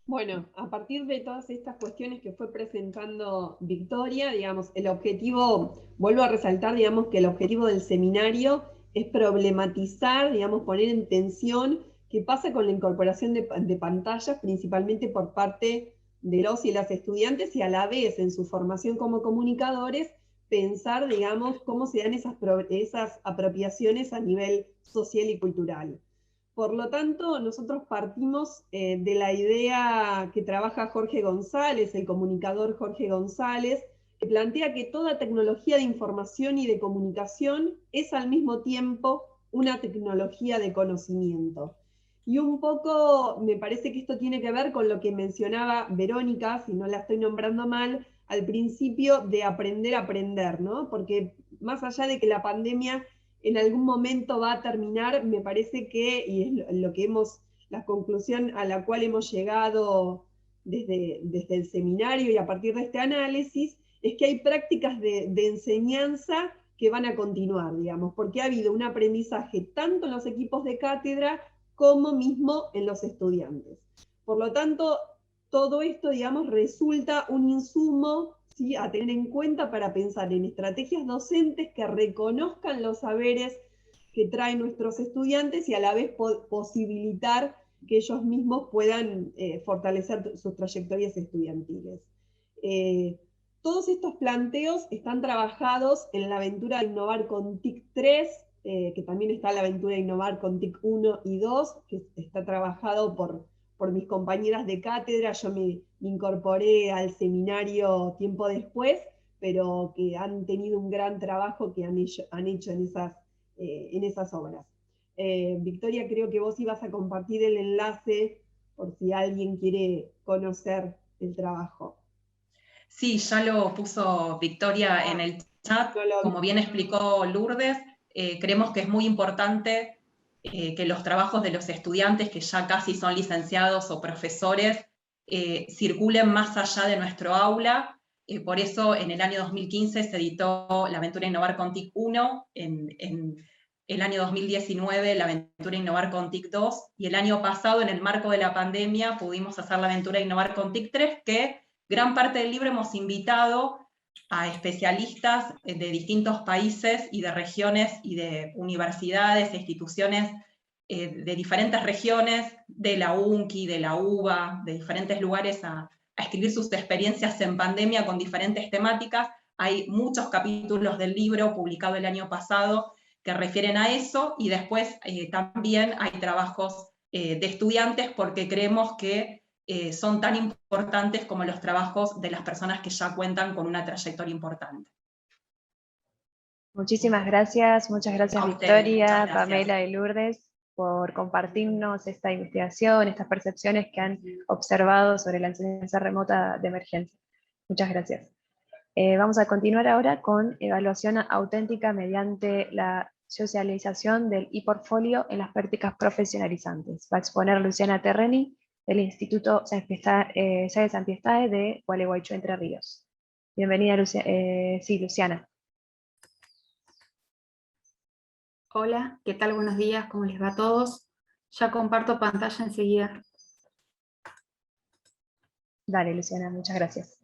Bueno, a partir de todas estas cuestiones que fue presentando Victoria, digamos, el objetivo, vuelvo a resaltar, digamos, que el objetivo del seminario es problematizar, digamos, poner en tensión qué pasa con la incorporación de pantallas, principalmente por parte de los y las estudiantes, y a la vez en su formación como comunicadores, pensar, digamos, cómo se dan esas apropiaciones a nivel social y cultural. Por lo tanto, nosotros partimos de la idea que trabaja Jorge González, el comunicador Jorge González, que plantea que toda tecnología de información y de comunicación es al mismo tiempo una tecnología de conocimiento. Y un poco me parece que esto tiene que ver con lo que mencionaba Verónica, si no la estoy nombrando mal, al principio de aprender a aprender, ¿no? Porque más allá de que la pandemia en algún momento va a terminar, me parece que, y es lo que la conclusión a la cual hemos llegado desde el seminario y a partir de este análisis, es que hay prácticas de enseñanza que van a continuar, digamos, porque ha habido un aprendizaje tanto en los equipos de cátedra como mismo en los estudiantes. Por lo tanto, todo esto, digamos, resulta un insumo, ¿sí?, a tener en cuenta para pensar en estrategias docentes que reconozcan los saberes que traen nuestros estudiantes y a la vez posibilitar que ellos mismos puedan fortalecer sus trayectorias estudiantiles. Todos estos planteos están trabajados en la aventura de innovar con TIC 3, que también está la aventura de innovar con TIC 1 y 2, que está trabajado por mis compañeras de cátedra. Yo me incorporé al seminario tiempo después, pero que han tenido un gran trabajo que han hecho en esas obras. Victoria, creo que vos ibas a compartir el enlace por si alguien quiere conocer el trabajo. Sí, ya lo puso Victoria en el chat. Como bien explicó Lourdes, creemos que es muy importante que los trabajos de los estudiantes que ya casi son licenciados o profesores circulen más allá de nuestro aula. Por eso en el año 2015 se editó La Aventura Innovar con TIC 1, en el año 2019 La Aventura Innovar con TIC 2, y el año pasado, en el marco de la pandemia, pudimos hacer La Aventura Innovar con TIC 3, que gran parte del libro hemos invitado a especialistas de distintos países y de regiones y de universidades e instituciones de diferentes regiones, de la UNCI, de la UBA, de diferentes lugares a escribir sus experiencias en pandemia con diferentes temáticas. Hay muchos capítulos del libro publicado el año pasado que refieren a eso, y después también hay trabajos de estudiantes, porque creemos que son tan importantes como los trabajos de las personas que ya cuentan con una trayectoria importante. Muchísimas gracias, muchas gracias Victoria, muchas gracias. Pamela y Lourdes, por compartirnos esta investigación, estas percepciones que han observado sobre la enseñanza remota de emergencia. Muchas gracias. Vamos a continuar ahora con evaluación auténtica mediante la socialización del e-portfolio en las prácticas profesionalizantes. Va a exponer Luciana Terreni, del Instituto Sae Sampiestae de Gualeguaychú, Entre Ríos. Bienvenida, Luciana. Hola, ¿qué tal? Buenos días, ¿cómo les va a todos? Ya comparto pantalla enseguida. Dale, Luciana, muchas gracias.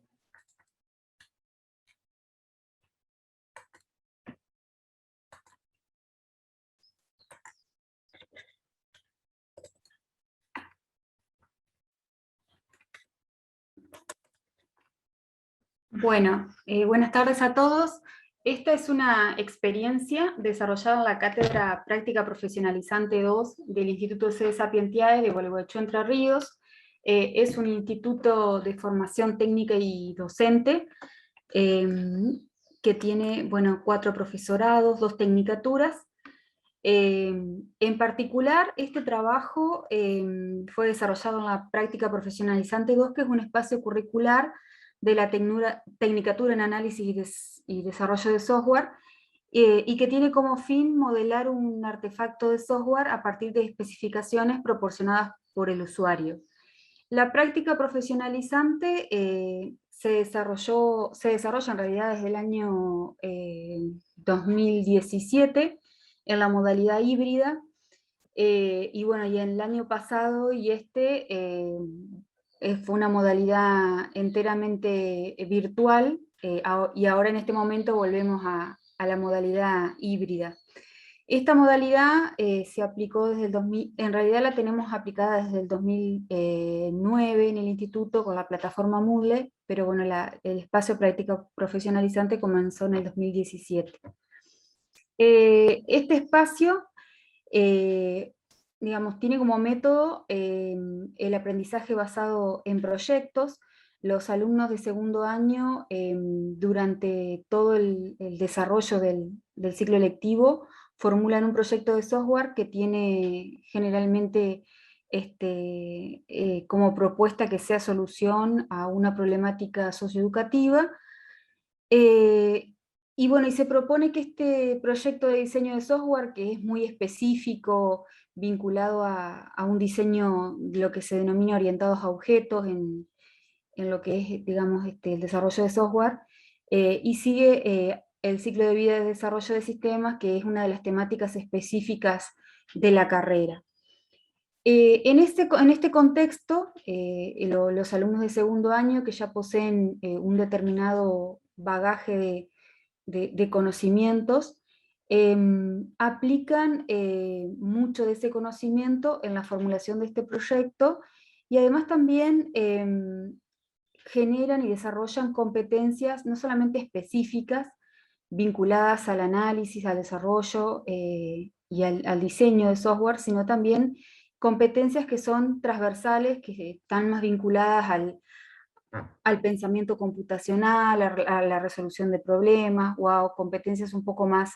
Bueno, buenas tardes a todos. Esta es una experiencia desarrollada en la Cátedra Práctica Profesionalizante 2 del Instituto C. Sapientiae de Gualeguaychú, Entre Ríos. Es un instituto de formación técnica y docente que tiene, bueno, 4 profesorados, 2 tecnicaturas. En particular, este trabajo fue desarrollado en la Práctica Profesionalizante 2, que es un espacio curricular de la Tecnicatura en Análisis y Desarrollo de Software, y que tiene como fin modelar un artefacto de software a partir de especificaciones proporcionadas por el usuario. La práctica profesionalizante se desarrolla en realidad desde el año 2017 en la modalidad híbrida, y bueno, y en el año pasado y fue una modalidad enteramente virtual, y ahora en este momento volvemos a la modalidad híbrida. Esta modalidad se aplicó desde el 2000, en realidad la tenemos aplicada desde el 2009 en el instituto con la plataforma Moodle, pero bueno, el espacio práctica profesionalizante comenzó en el 2017. Este espacio, digamos, tiene como método el aprendizaje basado en proyectos. Los alumnos de segundo año, durante todo el desarrollo del ciclo lectivo, formulan un proyecto de software que tiene generalmente como propuesta que sea solución a una problemática socioeducativa. Y bueno, y se propone que este proyecto de diseño de software, que es muy específico, vinculado a un diseño, lo que se denomina orientados a objetos, en lo que es, digamos, el desarrollo de software, y sigue el ciclo de vida de desarrollo de sistemas, que es una de las temáticas específicas de la carrera. En este contexto, los alumnos de segundo año que ya poseen un determinado bagaje de conocimientos, aplican mucho de ese conocimiento en la formulación de este proyecto, y además también generan y desarrollan competencias no solamente específicas, vinculadas al análisis, al desarrollo y al diseño de software, sino también competencias que son transversales, que están más vinculadas al pensamiento computacional, a la resolución de problemas, o a competencias un poco más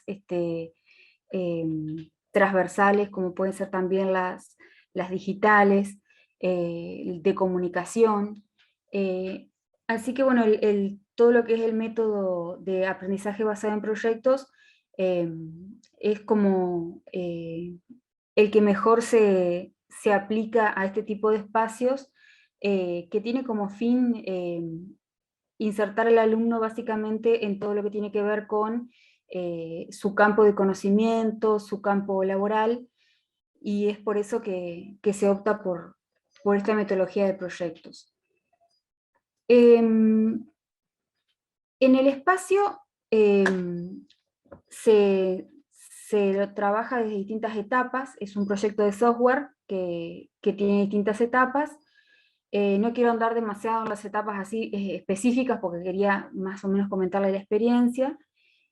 transversales, como pueden ser también las digitales, de comunicación. Así que bueno, todo lo que es el método de aprendizaje basado en proyectos es como el que mejor se aplica a este tipo de espacios, que tiene como fin insertar al alumno básicamente en todo lo que tiene que ver con su campo de conocimiento, su campo laboral, y es por eso que se opta por esta metodología de proyectos. En el espacio se trabaja desde distintas etapas. Es un proyecto de software que tiene distintas etapas. No quiero andar demasiado en las etapas así específicas, porque quería más o menos comentarle la experiencia.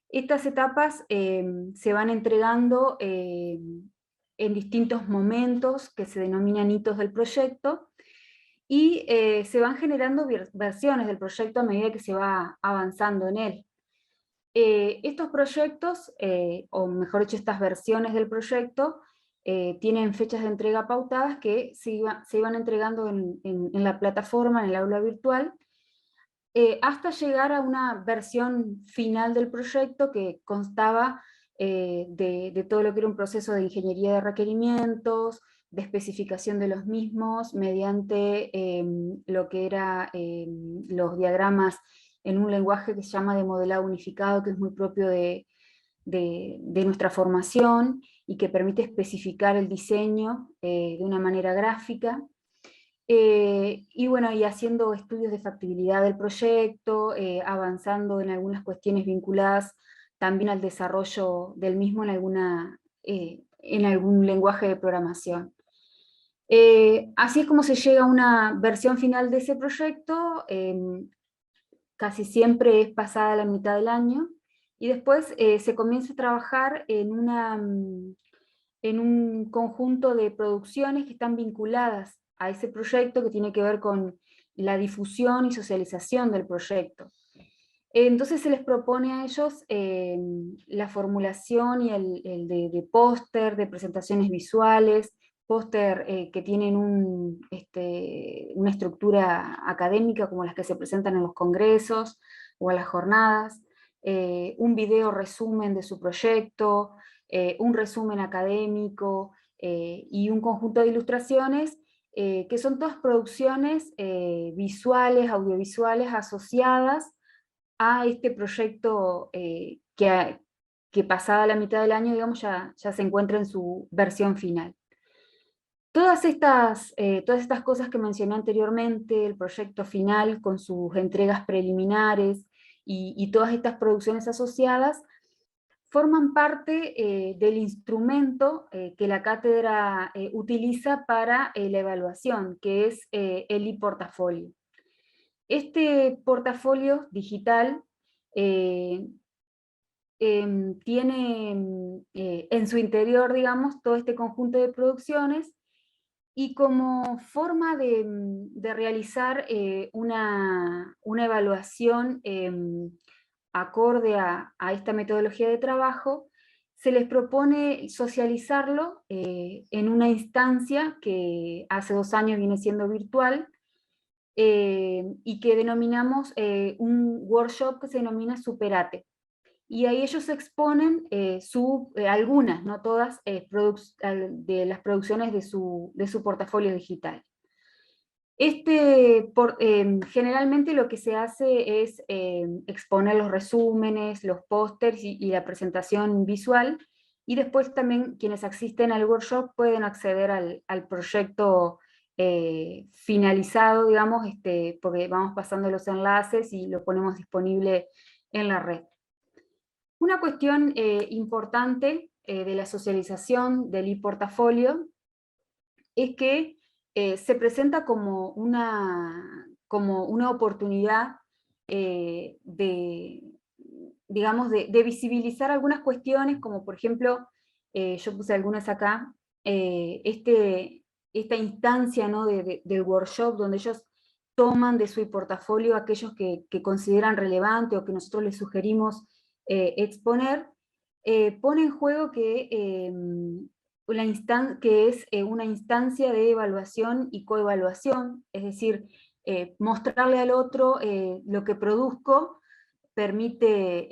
Estas etapas se van entregando en distintos momentos que se denominan hitos del proyecto, y se van generando versiones del proyecto a medida que se va avanzando en él. Estos proyectos, o mejor dicho, estas versiones del proyecto, tienen fechas de entrega pautadas que se iban entregando en la plataforma, en el aula virtual, hasta llegar a una versión final del proyecto que constaba de todo lo que era un proceso de ingeniería de requerimientos, de especificación de los mismos, mediante lo que era los diagramas en un lenguaje que se llama de modelado unificado, que es muy propio de nuestra formación, y que permite especificar el diseño de una manera gráfica. Y bueno, y haciendo estudios de factibilidad del proyecto, avanzando en algunas cuestiones vinculadas también al desarrollo del mismo en algún lenguaje de programación. Así es como se llega a una versión final de ese proyecto, casi siempre es pasada la mitad del año, y después se comienza a trabajar en un conjunto de producciones que están vinculadas a ese proyecto, que tiene que ver con la difusión y socialización del proyecto. Entonces se les propone a ellos la formulación y el de póster, de presentaciones visuales, póster que tienen una estructura académica como las que se presentan en los congresos o a las jornadas, un video resumen de su proyecto, un resumen académico y un conjunto de ilustraciones que son todas producciones visuales, audiovisuales asociadas a este proyecto que pasada la mitad del año, digamos, ya se encuentra en su versión final. Todas estas cosas que mencioné anteriormente, el proyecto final con sus entregas preliminares y todas estas producciones asociadas, forman parte del instrumento que la cátedra utiliza para la evaluación, que es el e-portafolio. Este portafolio digital tiene en su interior, digamos, todo este conjunto de producciones, y como forma de realizar una evaluación acorde a esta metodología de trabajo, se les propone socializarlo en una instancia que hace 2 años viene siendo virtual, y que denominamos un workshop que se denomina Superate. Y ahí ellos exponen algunas, no todas, de las producciones de su portafolio digital. Generalmente lo que se hace es exponer los resúmenes, los pósters y la presentación visual, y después también quienes asisten al workshop pueden acceder al proyecto finalizado, digamos, porque vamos pasando los enlaces y lo ponemos disponible en la red. Una cuestión importante de la socialización del e-portafolio es que se presenta como una oportunidad digamos, de visibilizar algunas cuestiones, como por ejemplo, yo puse algunas acá, esta instancia, ¿no? del workshop, donde ellos toman de su portafolio aquellos que consideran relevante o que nosotros les sugerimos exponer, pone en juego que es una instancia de evaluación y coevaluación, es decir, mostrarle al otro lo que produzco permite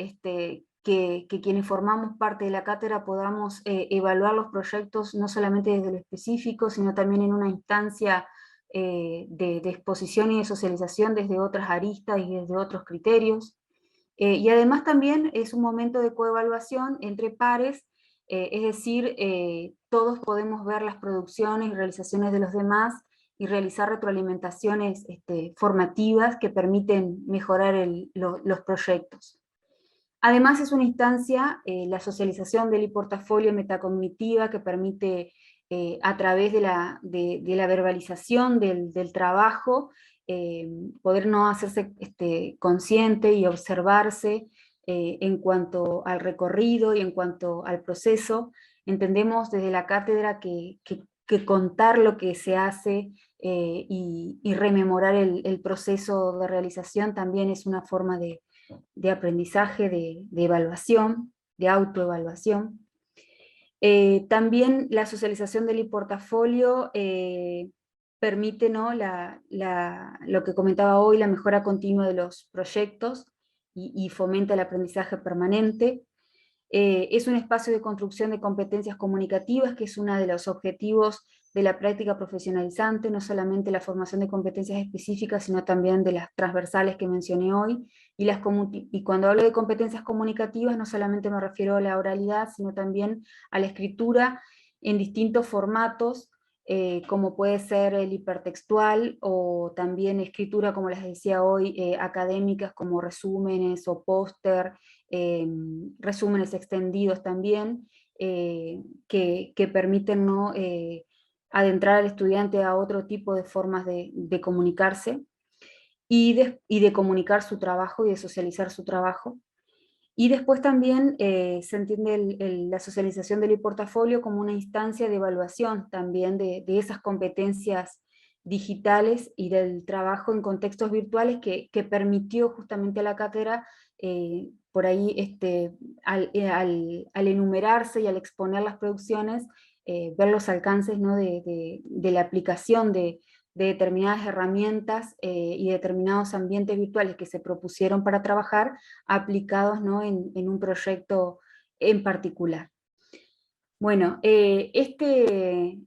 que quienes formamos parte de la cátedra podamos evaluar los proyectos no solamente desde lo específico, sino también en una instancia de exposición y de socialización desde otras aristas y desde otros criterios. Y además también es un momento de coevaluación entre pares, es decir, todos podemos ver las producciones y realizaciones de los demás y realizar retroalimentaciones formativas que permiten mejorar los proyectos. Además es una instancia, la socialización del e-portafolio metacognitiva, que permite a través de la verbalización del trabajo, poder no hacerse consciente y observarse en cuanto al recorrido y en cuanto al proceso. Entendemos desde la cátedra que contar lo que se hace y rememorar el proceso de realización también es una forma de aprendizaje, de evaluación, de autoevaluación. También la socialización del e-portafolio permite, ¿no? lo que comentaba hoy, la mejora continua de los proyectos y fomenta el aprendizaje permanente. Es un espacio de construcción de competencias comunicativas, que es uno de los objetivos de la práctica profesionalizante, no solamente la formación de competencias específicas, sino también de las transversales que mencioné hoy. Y cuando hablo de competencias comunicativas, no solamente me refiero a la oralidad, sino también a la escritura en distintos formatos, como puede ser el hipertextual, o también escritura, como les decía hoy, académicas como resúmenes o póster, resúmenes extendidos también, que permiten, ¿no? Adentrar al estudiante a otro tipo de formas de comunicarse. y de comunicar su trabajo y de socializar su trabajo. Y después también se entiende la socialización del e-portafolio como una instancia de evaluación también de esas competencias digitales y del trabajo en contextos virtuales que permitió justamente a la cátedra, por ahí, al enumerarse y al exponer las producciones, ver los alcances, ¿no?, de la aplicación de determinadas herramientas y determinados ambientes virtuales que se propusieron para trabajar, aplicados, ¿no?, en un proyecto en particular. Bueno, este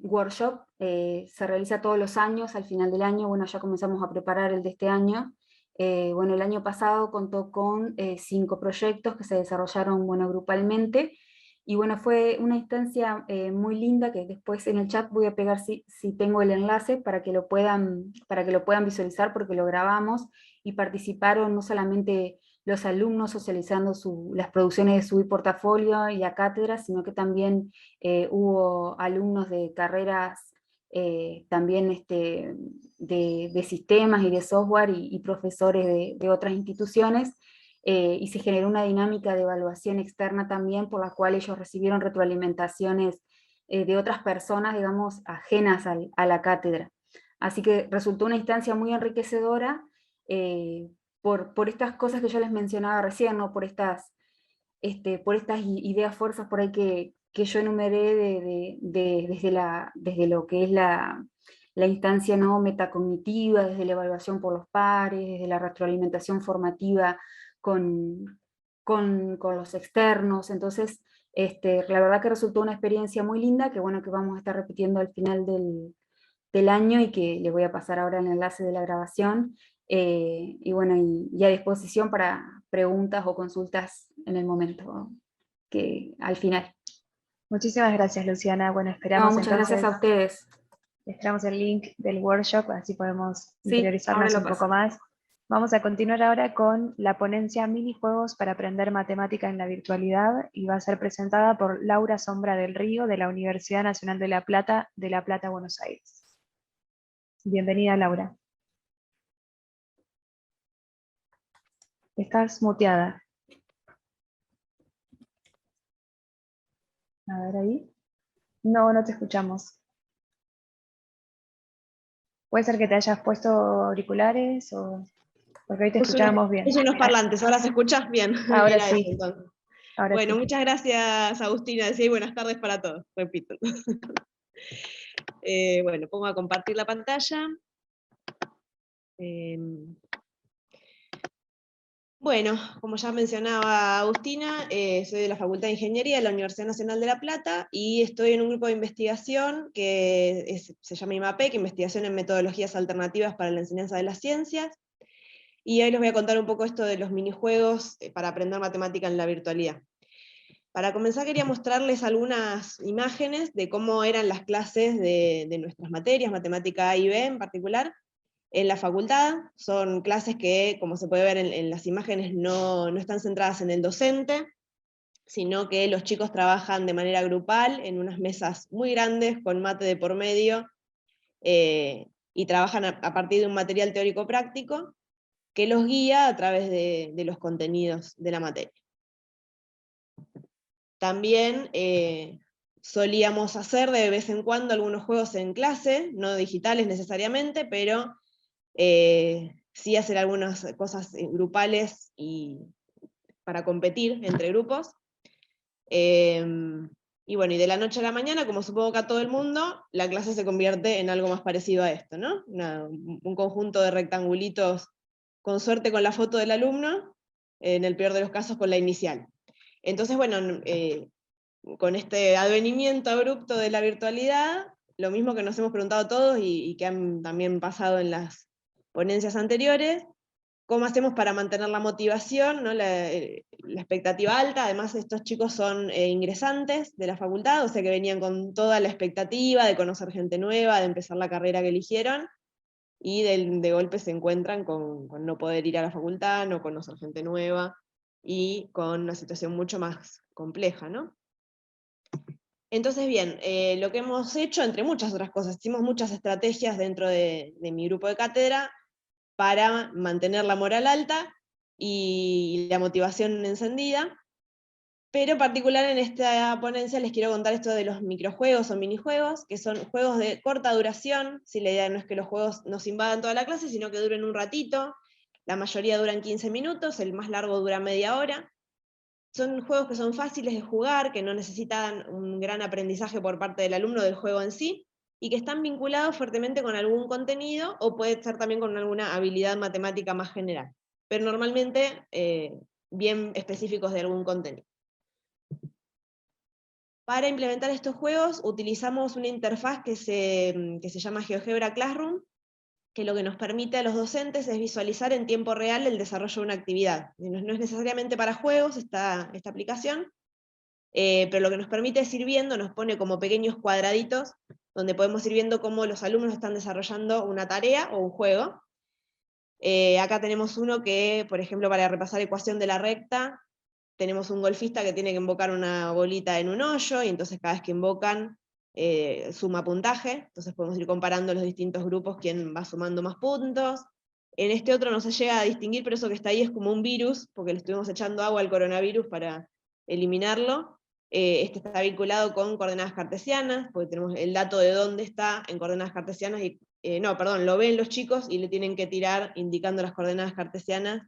workshop se realiza todos los años, al final del año. Bueno, ya comenzamos a preparar el de este año. Bueno, el año pasado contó con 5 proyectos que se desarrollaron, bueno, grupalmente, y bueno, fue una instancia muy linda, que después en el chat voy a pegar si tengo el enlace para que lo puedan visualizar, porque lo grabamos, y participaron no solamente los alumnos socializando las producciones de su portafolio y a cátedra, sino que también hubo alumnos de carreras también de sistemas y de software, y profesores de otras instituciones, y se generó una dinámica de evaluación externa también, por la cual ellos recibieron retroalimentaciones de otras personas, digamos, ajenas a la cátedra. Así que resultó una instancia muy enriquecedora, por estas cosas que yo les mencionaba recién, ¿no?, por estas ideas, fuerzas por ahí que yo enumeré desde lo que es la instancia, ¿no?, metacognitiva, desde la evaluación por los pares, desde la retroalimentación formativa con los externos. Entonces, la verdad que resultó una experiencia muy linda, que bueno, que vamos a estar repitiendo al final del año, y que les voy a pasar ahora el enlace de la grabación, y bueno, y a disposición para preguntas o consultas en el momento, al final. Muchísimas gracias, Luciana. Bueno, No, esperamos muchas gracias a ustedes. Esperamos el link del workshop, así podemos Sí, interiorizarnos ahora lo un poco paso. más. Vamos a continuar ahora con la ponencia Minijuegos para aprender matemática en la virtualidad, y va a ser presentada por Laura Sombra del Río, de la Universidad Nacional de La Plata, Buenos Aires. Bienvenida, Laura. Estás muteada. A ver ahí. No, no te escuchamos. ¿Puede ser que te hayas puesto auriculares o...? Porque hoy te escuchábamos bien. Puse unos parlantes, ¿ahora se escucha? Bien. Ahora Era sí. eso, entonces. Ahora Bueno, sí. muchas gracias, Agustina. Sí, buenas tardes para todos, repito. Bueno, pongo a compartir la pantalla. Bueno, como ya mencionaba Agustina, soy de la Facultad de Ingeniería de la Universidad Nacional de La Plata, y estoy en un grupo de investigación que se llama IMAPEC, Investigación en Metodologías Alternativas para la Enseñanza de las Ciencias, y hoy les voy a contar un poco esto de los minijuegos para aprender matemática en la virtualidad. Para comenzar quería mostrarles algunas imágenes de cómo eran las clases de nuestras materias, matemática A y B en particular, en la facultad. Son clases que, como se puede ver en las imágenes, no están centradas en el docente, sino que los chicos trabajan de manera grupal en unas mesas muy grandes, con mate de por medio, y trabajan a partir de un material teórico práctico que los guía a través de los contenidos de la materia. También solíamos hacer de vez en cuando algunos juegos en clase, no digitales necesariamente, pero sí hacer algunas cosas grupales y para competir entre grupos. Y bueno, y de la noche a la mañana, como supongo que a todo el mundo, la clase se convierte en algo más parecido a esto, ¿no? Un conjunto de rectangulitos, con suerte con la foto del alumno, en el peor de los casos con la inicial. Entonces, bueno, con este advenimiento abrupto de la virtualidad, lo mismo que nos hemos preguntado todos y que han también pasado en las ponencias anteriores, ¿cómo hacemos para mantener la motivación, ¿no? la expectativa alta? Además, estos chicos son ingresantes de la facultad, o sea que venían con toda la expectativa de conocer gente nueva, de empezar la carrera que eligieron, y de golpe se encuentran con no poder ir a la facultad, no conocer gente nueva, y con una situación mucho más compleja, ¿no? Entonces, bien, lo que hemos hecho, entre muchas otras cosas, hicimos muchas estrategias dentro de mi grupo de cátedra para mantener la moral alta y la motivación encendida, pero en particular en esta ponencia les quiero contar esto de los microjuegos o minijuegos, que son juegos de corta duración. Si la idea no es que los juegos nos invadan toda la clase, sino que duren un ratito. La mayoría duran 15 minutos, el más largo dura media hora. Son juegos que son fáciles de jugar, que no necesitan un gran aprendizaje por parte del alumno del juego en sí, y que están vinculados fuertemente con algún contenido, o puede ser también con alguna habilidad matemática más general, pero normalmente bien específicos de algún contenido. Para implementar estos juegos utilizamos una interfaz que se llama GeoGebra Classroom, que lo que nos permite a los docentes es visualizar en tiempo real el desarrollo de una actividad. No es necesariamente para juegos esta aplicación, pero lo que nos permite es ir viendo, nos pone como pequeños cuadraditos, donde podemos ir viendo cómo los alumnos están desarrollando una tarea o un juego. Acá tenemos uno que, por ejemplo, para repasar ecuación de la recta, tenemos un golfista que tiene que invocar una bolita en un hoyo, y entonces cada vez que invocan suma puntaje, entonces podemos ir comparando los distintos grupos, quién va sumando más puntos. En este otro no se llega a distinguir, pero eso que está ahí es como un virus, porque le estuvimos echando agua al coronavirus para eliminarlo. Este está vinculado con coordenadas cartesianas, porque tenemos el dato de dónde está en coordenadas cartesianas, y lo ven los chicos y le tienen que tirar indicando las coordenadas cartesianas,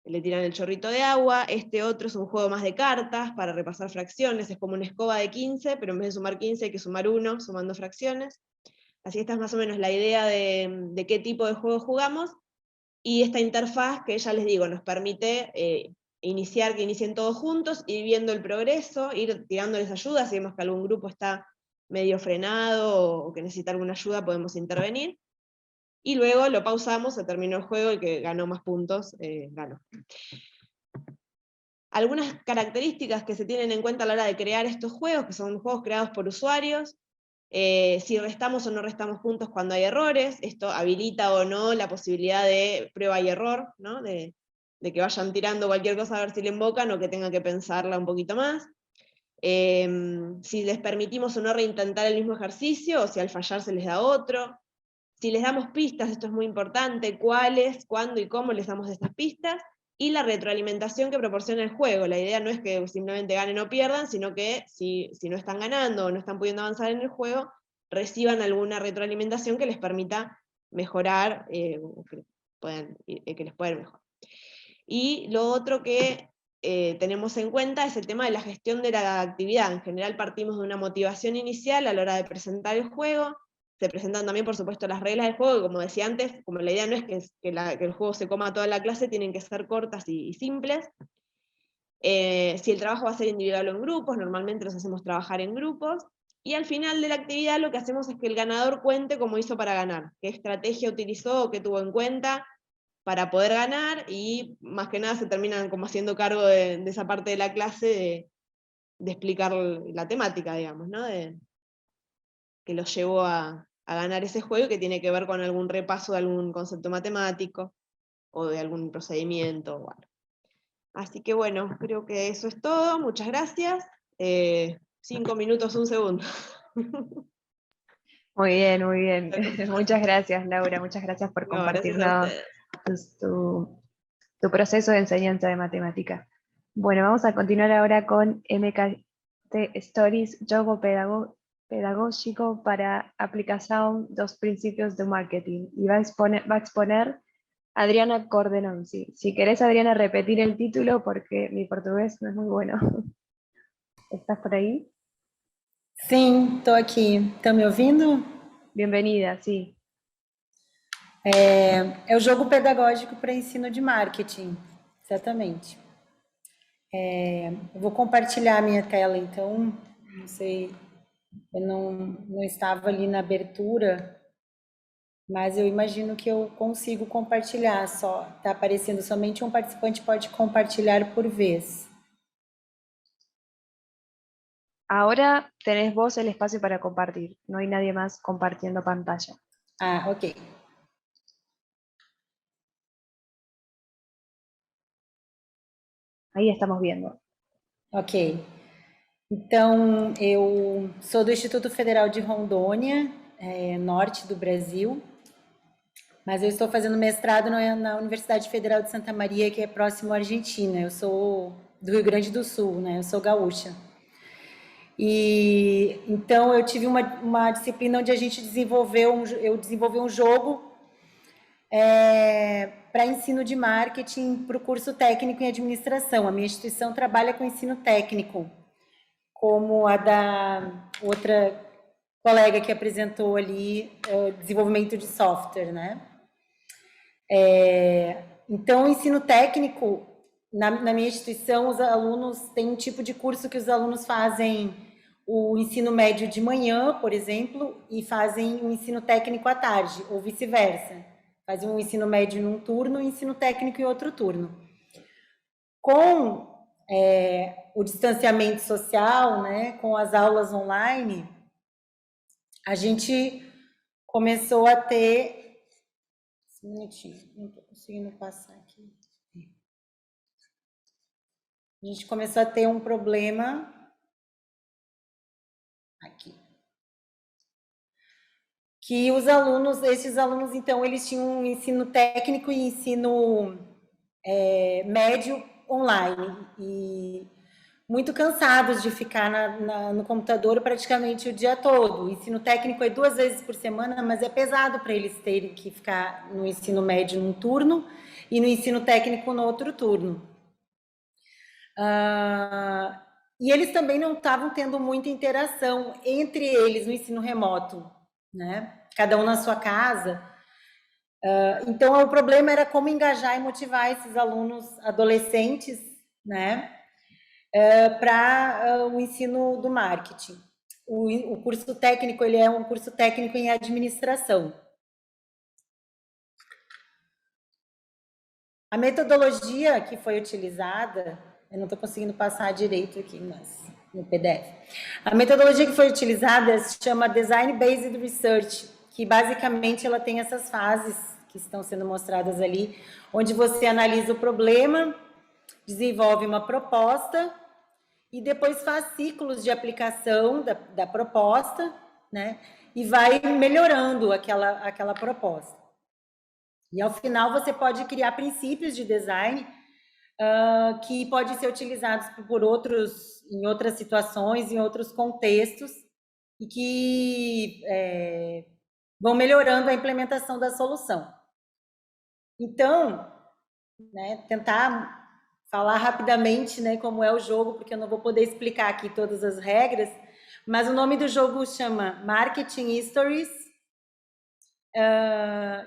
le tiran el chorrito de agua. Este otro es un juego más de cartas para repasar fracciones, es como una escoba de 15, pero en vez de sumar 15 hay que sumar 1 sumando fracciones. Así que esta es más o menos la idea de qué tipo de juego jugamos, y esta interfaz que ya les digo nos permite que inicien todos juntos, ir viendo el progreso, ir tirándoles ayuda, si vemos que algún grupo está medio frenado o que necesita alguna ayuda podemos intervenir. Y luego lo pausamos, se terminó el juego, el que ganó más puntos, ganó. Algunas características que se tienen en cuenta a la hora de crear estos juegos, que son juegos creados por usuarios, si restamos o no restamos puntos cuando hay errores, esto habilita o no la posibilidad de prueba y error, ¿no? de que vayan tirando cualquier cosa a ver si le invocan, o que tengan que pensarla un poquito más. Si les permitimos o no reintentar el mismo ejercicio, o si al fallar se les da otro. Si les damos pistas, esto es muy importante, cuáles, cuándo y cómo les damos estas pistas, y la retroalimentación que proporciona el juego. La idea no es que simplemente ganen o pierdan, sino que si no están ganando o no están pudiendo avanzar en el juego, reciban alguna retroalimentación que les permita mejorar, que les pueda ir mejor. Y lo otro que tenemos en cuenta es el tema de la gestión de la actividad. En general partimos de una motivación inicial a la hora de presentar el juego. Se presentan también, por supuesto, las reglas del juego, y como decía antes, como la idea no es que el juego se coma toda la clase, tienen que ser cortas y simples. Si el trabajo va a ser individual o en grupos, normalmente los hacemos trabajar en grupos, y al final de la actividad lo que hacemos es que el ganador cuente cómo hizo para ganar, qué estrategia utilizó o qué tuvo en cuenta para poder ganar, y más que nada se terminan como haciendo cargo de esa parte de la clase de explicar la temática, digamos, ¿no? Que los llevó a ganar ese juego, que tiene que ver con algún repaso de algún concepto matemático o de algún procedimiento. Bueno. Así que bueno, creo que eso es todo. Muchas gracias. 5 minutos, 1 segundo. Muy bien, muy bien. Muchas gracias, Laura. Muchas gracias por No, gracias a compartirnos ustedes. tu proceso de enseñanza de matemática. Bueno, vamos a continuar ahora con MKT Stories, Juego Pedagógico para Aplicación dos Principios de Marketing. Y va a exponer Adriana Cordenonzi. Si querés, Adriana, repetir el título porque mi portugués no es muy bueno. ¿Estás por ahí? Sim, estou aqui. Estão me ouvindo? Bienvenida, sí. É o jogo pedagógico para ensino de marketing, exatamente. Eu vou compartilhar a minha tela, então, não sei, eu não estava ali na abertura, mas eu imagino que eu consigo compartilhar, só está aparecendo somente um participante pode compartilhar por vez. Ahora tenés vos el espacio para compartir. No hay nadie más compartiendo pantalla. Ah, ok. Ahí estamos viendo. Ok. Então, eu sou do Instituto Federal de Rondônia, norte do Brasil, mas eu estou fazendo mestrado na Universidade Federal de Santa Maria, que é próximo à Argentina. Eu sou do Rio Grande do Sul, né? Eu sou gaúcha. E então eu tive uma disciplina onde a gente eu desenvolvi um jogo para ensino de marketing para o curso técnico em administração. A minha instituição trabalha com ensino técnico, como a da outra colega que apresentou ali, desenvolvimento de software, né? Então, o ensino técnico, na minha instituição, os alunos têm um tipo de curso que os alunos fazem o ensino médio de manhã, por exemplo, e fazem o ensino técnico à tarde, ou vice-versa. Fazem um ensino médio num turno e um ensino técnico em outro turno. Com o distanciamento social, né, com as aulas online, a gente começou a ter... Um minutinho, não estou conseguindo passar aqui. A gente começou a ter um problema aqui. Que esses alunos, então, eles tinham um ensino técnico e ensino médio online. E muito cansados de ficar no computador praticamente o dia todo. O ensino técnico é 2 vezes por semana, mas é pesado para eles terem que ficar no ensino médio num turno e no ensino técnico no outro turno. E eles também não estavam tendo muita interação entre eles no ensino remoto, né? Cada um na sua casa. Então, o problema era como engajar e motivar esses alunos adolescentes, né? Para o ensino do marketing. O curso técnico, ele é um curso técnico em administração. A metodologia que foi utilizada, eu não estou conseguindo passar direito aqui, mas no PDF. A metodologia que foi utilizada se chama Design Based Research, que basicamente ela tem essas fases que estão sendo mostradas ali, onde você analisa o problema, desenvolve uma proposta e depois faz ciclos de aplicação da proposta, né? E vai melhorando aquela proposta. E ao final você pode criar princípios de design que podem ser utilizados em outras situações, em outros contextos, e que vão melhorando a implementação da solução. Então, né, tentar falar rapidamente, né, como é o jogo, porque eu não vou poder explicar aqui todas as regras, mas o nome do jogo chama Marketing Stories.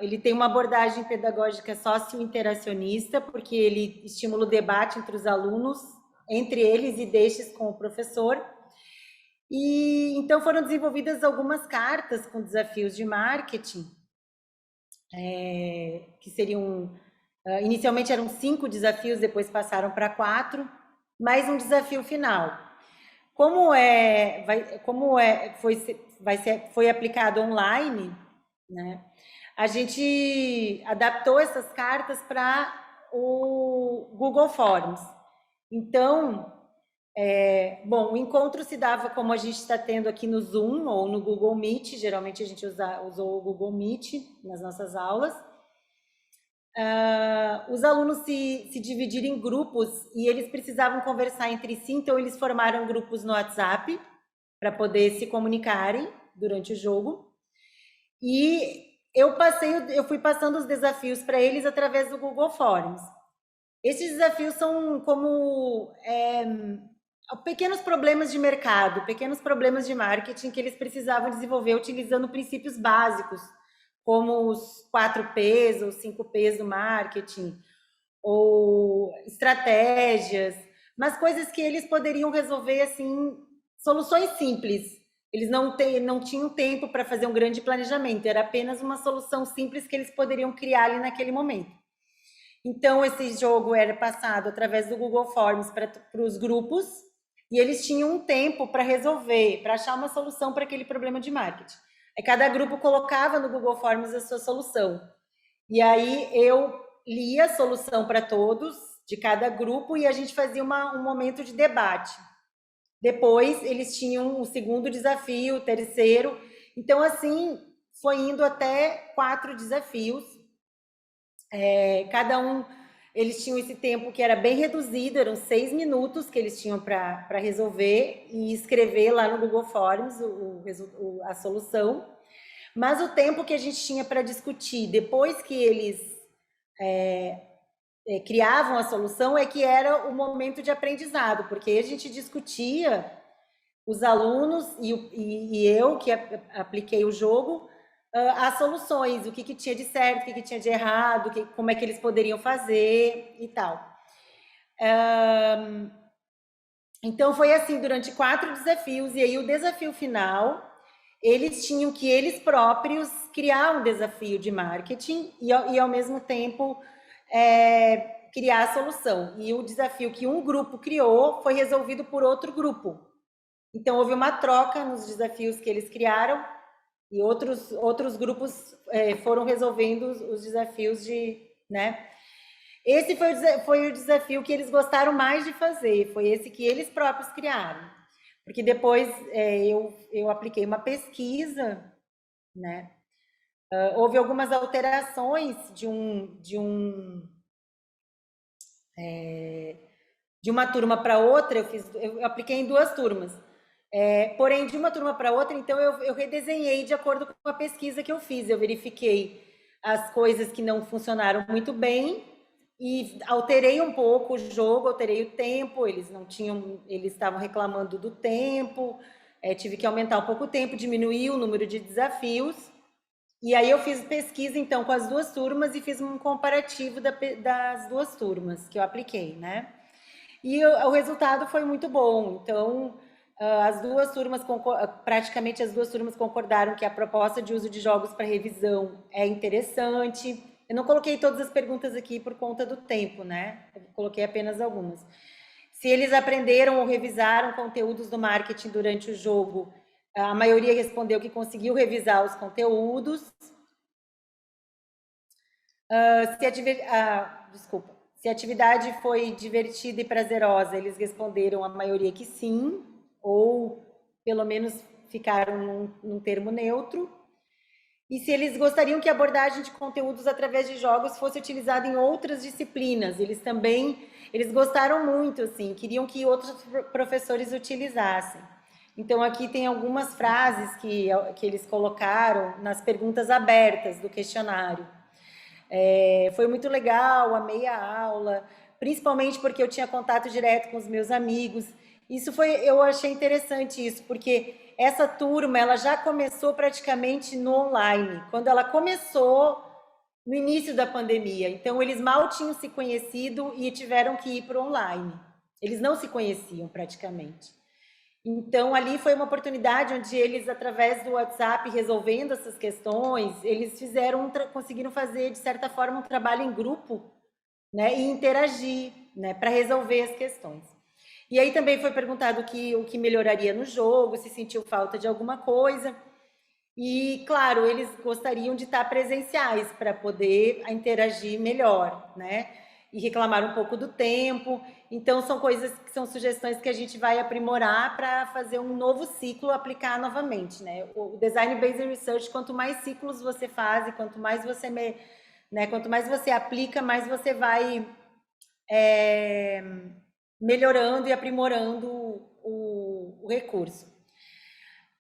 Ele tem uma abordagem pedagógica socio-interacionista, porque ele estimula o debate entre os alunos, entre eles e destes com o professor. E então foram desenvolvidas algumas cartas com desafios de marketing, que seriam... inicialmente eram 5 desafios, depois passaram para 4, mais um desafio final. Foi aplicado online, né? A gente adaptou essas cartas para o Google Forms. Então, o encontro se dava como a gente está tendo aqui no Zoom ou no Google Meet. Geralmente a gente usou o Google Meet nas nossas aulas. Os alunos se dividiram em grupos e eles precisavam conversar entre si, então eles formaram grupos no WhatsApp para poder se comunicarem durante o jogo. E eu fui passando os desafios para eles através do Google Forms. Esses desafios são como pequenos problemas de mercado, pequenos problemas de marketing que eles precisavam desenvolver utilizando princípios básicos, como os 4 Ps ou 5 Ps do marketing, ou estratégias, mas coisas que eles poderiam resolver, assim, soluções simples. Eles não tinham tempo para fazer um grande planejamento, era apenas uma solução simples que eles poderiam criar ali naquele momento. Então, esse jogo era passado através do Google Forms para os grupos, e eles tinham um tempo para resolver, para achar uma solução para aquele problema de marketing. Aí cada grupo colocava no Google Forms a sua solução. E aí eu lia a solução para todos, de cada grupo, e a gente fazia um momento de debate. Depois eles tinham o segundo desafio, o terceiro. Então, assim, foi indo até 4 desafios. Cada um, eles tinham esse tempo que era bem reduzido, eram 6 minutos que eles tinham para resolver e escrever lá no Google Forms a solução. Mas o tempo que a gente tinha para discutir, depois que eles criavam a solução, é que era o momento de aprendizado, porque a gente discutia, os alunos e eu, que apliquei o jogo, as soluções, o que tinha de certo, o que tinha de errado, como é que eles poderiam fazer e tal. Então, foi assim, durante 4 desafios, e aí o desafio final, eles tinham que eles próprios criar um desafio de marketing e ao mesmo tempo criar a solução. E o desafio que um grupo criou foi resolvido por outro grupo. Então, houve uma troca nos desafios que eles criaram e outros grupos foram resolvendo os desafios né? Esse foi o desafio que eles gostaram mais de fazer, foi esse que eles próprios criaram. Porque depois eu apliquei uma pesquisa, né? Houve algumas alterações de uma turma para outra, eu apliquei em 2 turmas. Porém, de uma turma para outra, então eu redesenhei de acordo com a pesquisa que eu fiz. Eu verifiquei as coisas que não funcionaram muito bem e alterei um pouco o jogo, alterei o tempo. Eles estavam reclamando do tempo, tive que aumentar um pouco o tempo, diminuir o número de desafios. E aí eu fiz pesquisa, então, com as 2 turmas e fiz um comparativo das 2 turmas que eu apliquei, né? E o resultado foi muito bom. Então, praticamente as 2 turmas concordaram que a proposta de uso de jogos para revisão é interessante. Eu não coloquei todas as perguntas aqui por conta do tempo, né? Eu coloquei apenas algumas. Se eles aprenderam ou revisaram conteúdos do marketing durante o jogo, a maioria respondeu que conseguiu revisar os conteúdos. Se a atividade foi divertida e prazerosa, eles responderam a maioria que sim, ou pelo menos ficaram num termo neutro. E se eles gostariam que a abordagem de conteúdos através de jogos fosse utilizada em outras disciplinas, eles gostaram muito, assim, queriam que outros professores utilizassem. Então, aqui tem algumas frases que eles colocaram nas perguntas abertas do questionário. Foi muito legal, amei a aula, principalmente porque eu tinha contato direto com os meus amigos. Eu achei interessante isso, porque essa turma, ela já começou praticamente no online, quando ela começou no início da pandemia. Então, eles mal tinham se conhecido e tiveram que ir para o online. Eles não se conheciam praticamente. Então, ali foi uma oportunidade onde eles, através do WhatsApp, resolvendo essas questões, eles conseguiram fazer, de certa forma, um trabalho em grupo, né, e interagir, né, para resolver as questões. E aí também foi perguntado o que melhoraria no jogo, se sentiu falta de alguma coisa. E, claro, eles gostariam de estar presenciais para poder interagir melhor, né? E reclamar um pouco do tempo. Então, são sugestões que a gente vai aprimorar para fazer um novo ciclo, aplicar novamente, né? O Design Based Research, quanto mais ciclos você faz e quanto mais você aplica, mais você vai melhorando e aprimorando o recurso.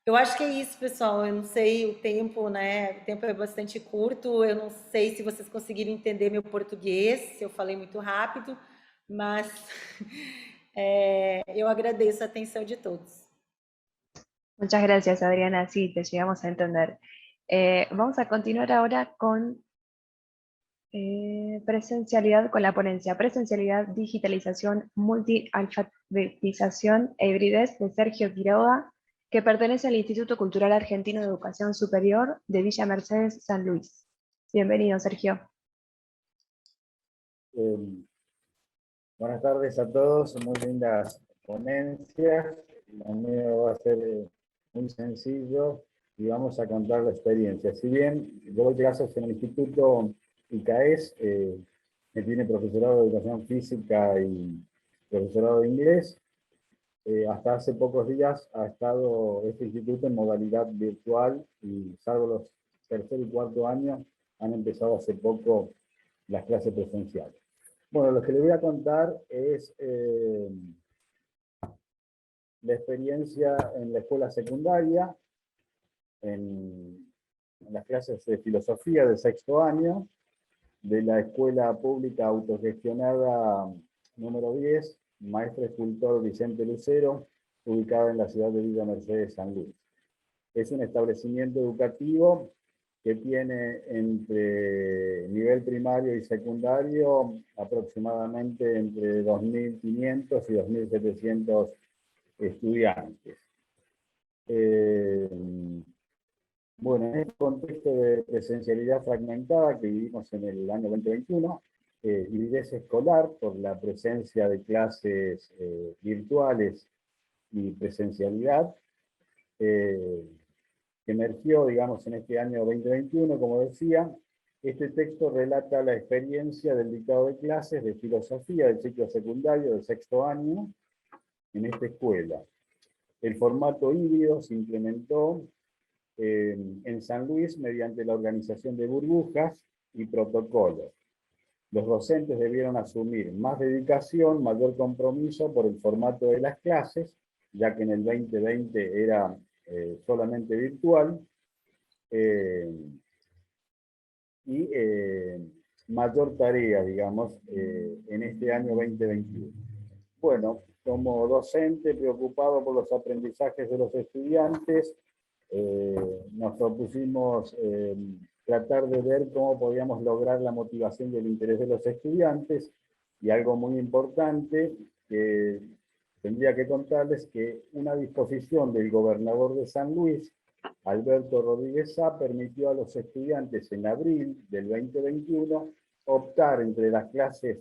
Eu acho que é isso, pessoal. Eu não sei o tempo, né? O tempo é bastante curto. Eu não sei se vocês conseguiram entender meu português, se eu falei muito rápido, mas eu agradeço a atenção de todos. Muchas gracias, Adriana. Sí, te llegamos a entender. Vamos a continuar ahora con presencialidad, con la ponencia Presencialidad, Digitalización, Multialfabetización e Hibridez de Sergio Quiroga, que pertenece al Instituto Cultural Argentino de Educación Superior de Villa Mercedes, San Luis. Bienvenido, Sergio. Buenas tardes a todos, muy lindas ponencias. La mía va a ser muy sencillo y vamos a contar la experiencia. Si bien yo doy clases en el Instituto ICAES, que tiene profesorado de educación física y profesorado de inglés, hasta hace pocos días ha estado este instituto en modalidad virtual y salvo los tercer y cuarto años han empezado hace poco las clases presenciales. Bueno, lo que les voy a contar es la experiencia en la escuela secundaria, en las clases de filosofía del sexto año, de la escuela pública autogestionada número 10, maestro escultor Vicente Lucero, ubicada en la ciudad de Villa Mercedes, San Luis. Es un establecimiento educativo que tiene entre nivel primario y secundario aproximadamente entre 2.500 y 2.700 estudiantes. Bueno, en este contexto de presencialidad fragmentada que vivimos en el año 2021, hibridez escolar por la presencia de clases virtuales y presencialidad, que emergió, digamos, en este año 2021, como decía. Este texto relata la experiencia del dictado de clases de filosofía del ciclo secundario del sexto año en esta escuela. El formato híbrido se implementó en San Luis mediante la organización de burbujas y protocolos. Los docentes debieron asumir más dedicación, mayor compromiso por el formato de las clases, ya que en el 2020 era solamente virtual, y mayor tarea, digamos, en este año 2021. Bueno, como docente preocupado por los aprendizajes de los estudiantes, nos propusimos tratar de ver cómo podíamos lograr la motivación y el interés de los estudiantes, y algo muy importante que tendría que contarles, que una disposición del gobernador de San Luis, Alberto Rodríguez Sá, permitió a los estudiantes en abril del 2021 optar entre las clases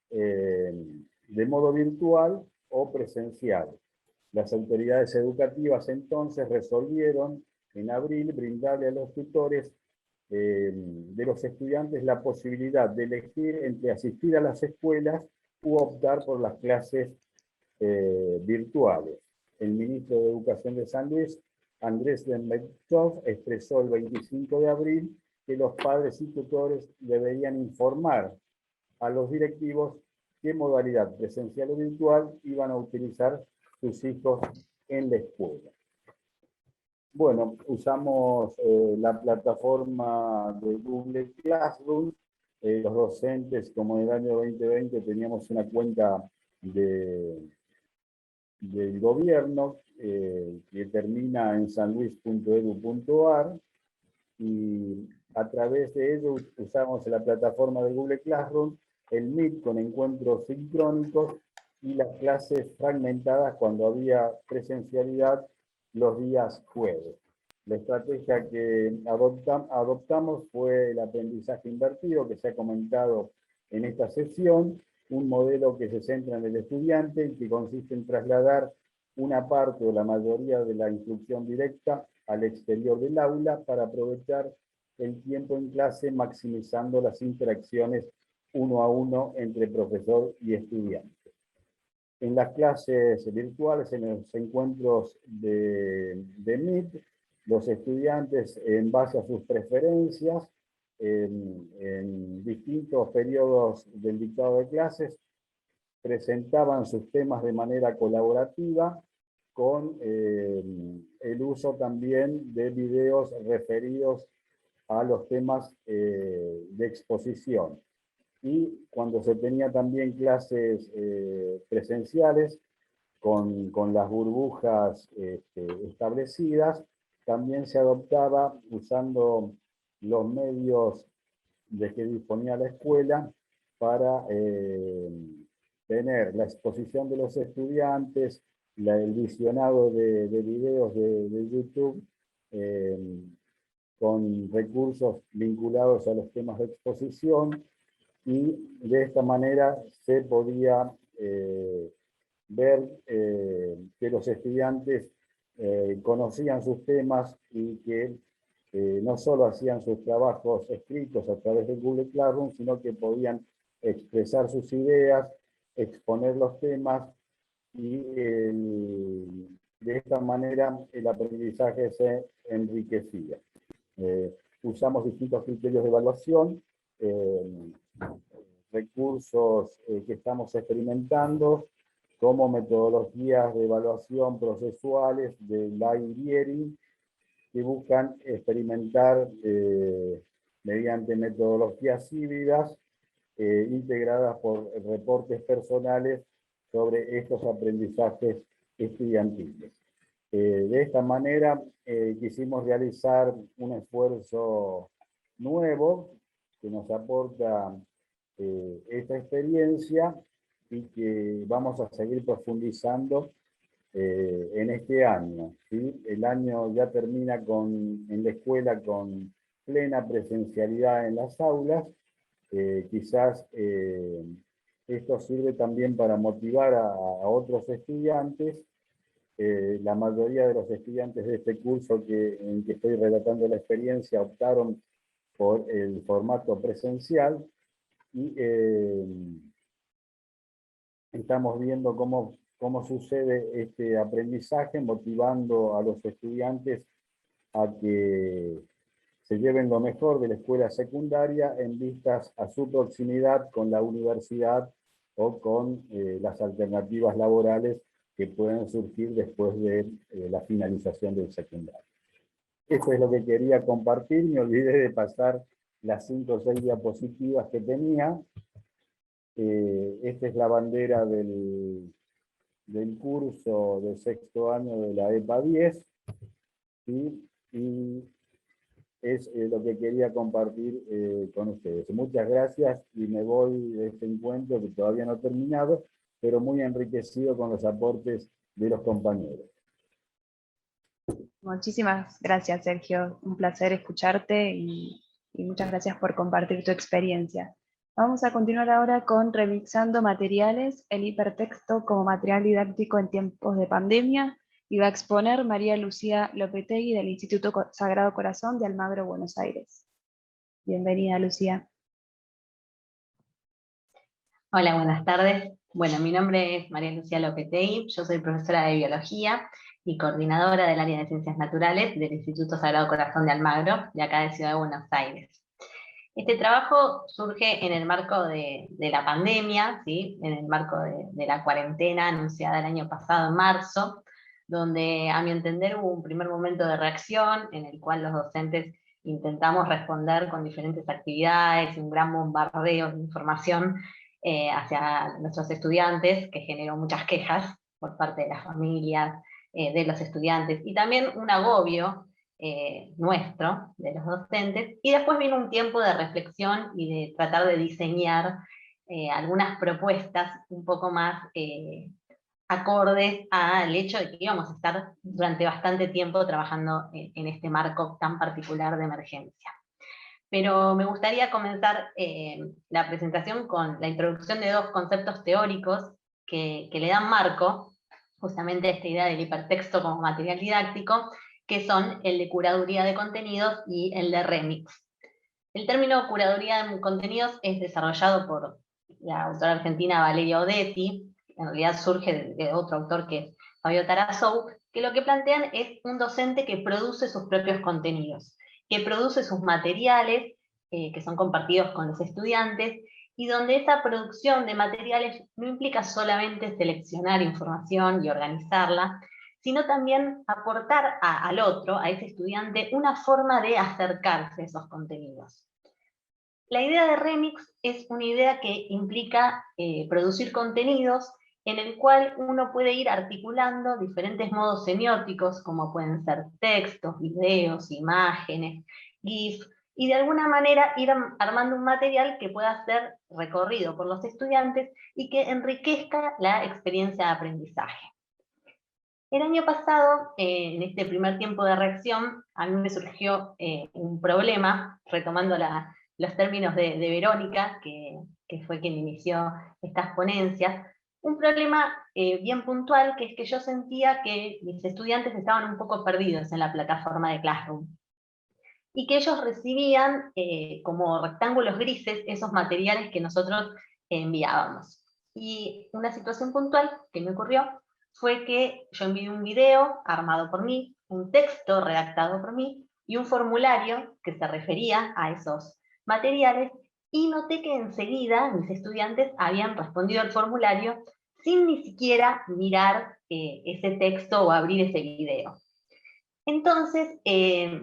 de modo virtual o presencial. Las autoridades educativas entonces resolvieron en abril brindarle a los tutores de los estudiantes la posibilidad de elegir entre asistir a las escuelas u optar por las clases virtuales. El ministro de Educación de San Luis, Andrés Lembertov, expresó el 25 de abril que los padres y tutores deberían informar a los directivos qué modalidad presencial o virtual iban a utilizar sus hijos en la escuela. Bueno, usamos la plataforma de Google Classroom. Los docentes, como en el año 2020, teníamos una cuenta del gobierno que termina en sanluis.edu.ar, y a través de ello usamos la plataforma de Google Classroom, el Meet con encuentros sincrónicos y las clases fragmentadas cuando había presencialidad los días jueves. La estrategia que adoptamos fue el aprendizaje invertido, que se ha comentado en esta sesión, un modelo que se centra en el estudiante y que consiste en trasladar una parte o la mayoría de la instrucción directa al exterior del aula para aprovechar el tiempo en clase, maximizando las interacciones uno a uno entre profesor y estudiante. En las clases virtuales, en los encuentros de Meet, los estudiantes, en base a sus preferencias, en distintos periodos del dictado de clases, presentaban sus temas de manera colaborativa, con el uso también de videos referidos a los temas de exposición. Y cuando se tenía también clases presenciales, con las burbujas establecidas, también se adoptaba, usando los medios de que disponía la escuela, para tener la exposición de los estudiantes, el visionado de videos de YouTube, con recursos vinculados a los temas de exposición, y de esta manera se podía ver que los estudiantes conocían sus temas y que no solo hacían sus trabajos escritos a través de Google Classroom, sino que podían expresar sus ideas, exponer los temas y de esta manera el aprendizaje se enriquecía. Usamos distintos criterios de evaluación, recursos que estamos experimentando, como metodologías de evaluación procesuales de Lai-Vieri, que buscan experimentar mediante metodologías híbridas integradas por reportes personales sobre estos aprendizajes estudiantiles. De esta manera quisimos realizar un esfuerzo nuevo que nos aporta esta experiencia y que vamos a seguir profundizando en este año, ¿sí? El año ya termina en la escuela con plena presencialidad en las aulas. Quizás esto sirve también para motivar a otros estudiantes. La mayoría de los estudiantes de este curso en que estoy relatando la experiencia optaron por el formato presencial y estamos viendo cómo sucede este aprendizaje, motivando a los estudiantes a que se lleven lo mejor de la escuela secundaria en vistas a su proximidad con la universidad o con las alternativas laborales que pueden surgir después de la finalización del secundario. Eso es lo que quería compartir. Me olvidé de pasar las 5 o 6 diapositivas que tenía. Esta es la bandera del curso de 6º año de la EPA 10, ¿sí? Y es lo que quería compartir con ustedes. Muchas gracias y me voy de este encuentro que todavía no ha terminado, pero muy enriquecido con los aportes de los compañeros. Muchísimas gracias, Sergio. Un placer escucharte y muchas gracias por compartir tu experiencia. Vamos a continuar ahora con Remixando Materiales, el hipertexto como material didáctico en tiempos de pandemia, y va a exponer María Lucía Lopetegui del Instituto Sagrado Corazón de Almagro, Buenos Aires. Bienvenida, Lucía. Hola, buenas tardes. Bueno, mi nombre es María Lucía Lopetegui, yo soy profesora de Biología y coordinadora del área de Ciencias Naturales del Instituto Sagrado Corazón de Almagro, de acá de Ciudad de Buenos Aires. Este trabajo surge en el marco de la pandemia, ¿sí? En el marco de la cuarentena anunciada el año pasado, en marzo, donde a mi entender hubo un primer momento de reacción en el cual los docentes intentamos responder con diferentes actividades y un gran bombardeo de información hacia nuestros estudiantes, que generó muchas quejas por parte de las familias, de los estudiantes, y también un agobio nuestro, de los docentes, y después vino un tiempo de reflexión y de tratar de diseñar algunas propuestas un poco más acordes al hecho de que íbamos a estar durante bastante tiempo trabajando en este marco tan particular de emergencia. Pero me gustaría comenzar la presentación con la introducción de 2 conceptos teóricos que le dan marco justamente a esta idea del hipertexto como material didáctico, que son el de curaduría de contenidos y el de remix. El término curaduría de contenidos es desarrollado por la autora argentina Valeria Odetti, en realidad surge de otro autor que es Fabio Tarasou, que lo que plantean es un docente que produce sus propios contenidos, que produce sus materiales, que son compartidos con los estudiantes, y donde esa producción de materiales no implica solamente seleccionar información y organizarla, sino también aportar al otro, a ese estudiante, una forma de acercarse a esos contenidos. La idea de remix es una idea que implica producir contenidos en el cual uno puede ir articulando diferentes modos semióticos, como pueden ser textos, videos, imágenes, GIF, y de alguna manera ir armando un material que pueda ser recorrido por los estudiantes y que enriquezca la experiencia de aprendizaje. El año pasado, en este primer tiempo de reacción, a mí me surgió un problema, retomando los términos de Verónica, que fue quien inició estas ponencias, un problema bien puntual, que es que yo sentía que mis estudiantes estaban un poco perdidos en la plataforma de Classroom, y que ellos recibían como rectángulos grises esos materiales que nosotros enviábamos. Y una situación puntual que me ocurrió fue que yo envié un video armado por mí, un texto redactado por mí y un formulario que se refería a esos materiales, y noté que enseguida mis estudiantes habían respondido al formulario sin ni siquiera mirar ese texto o abrir ese video. Entonces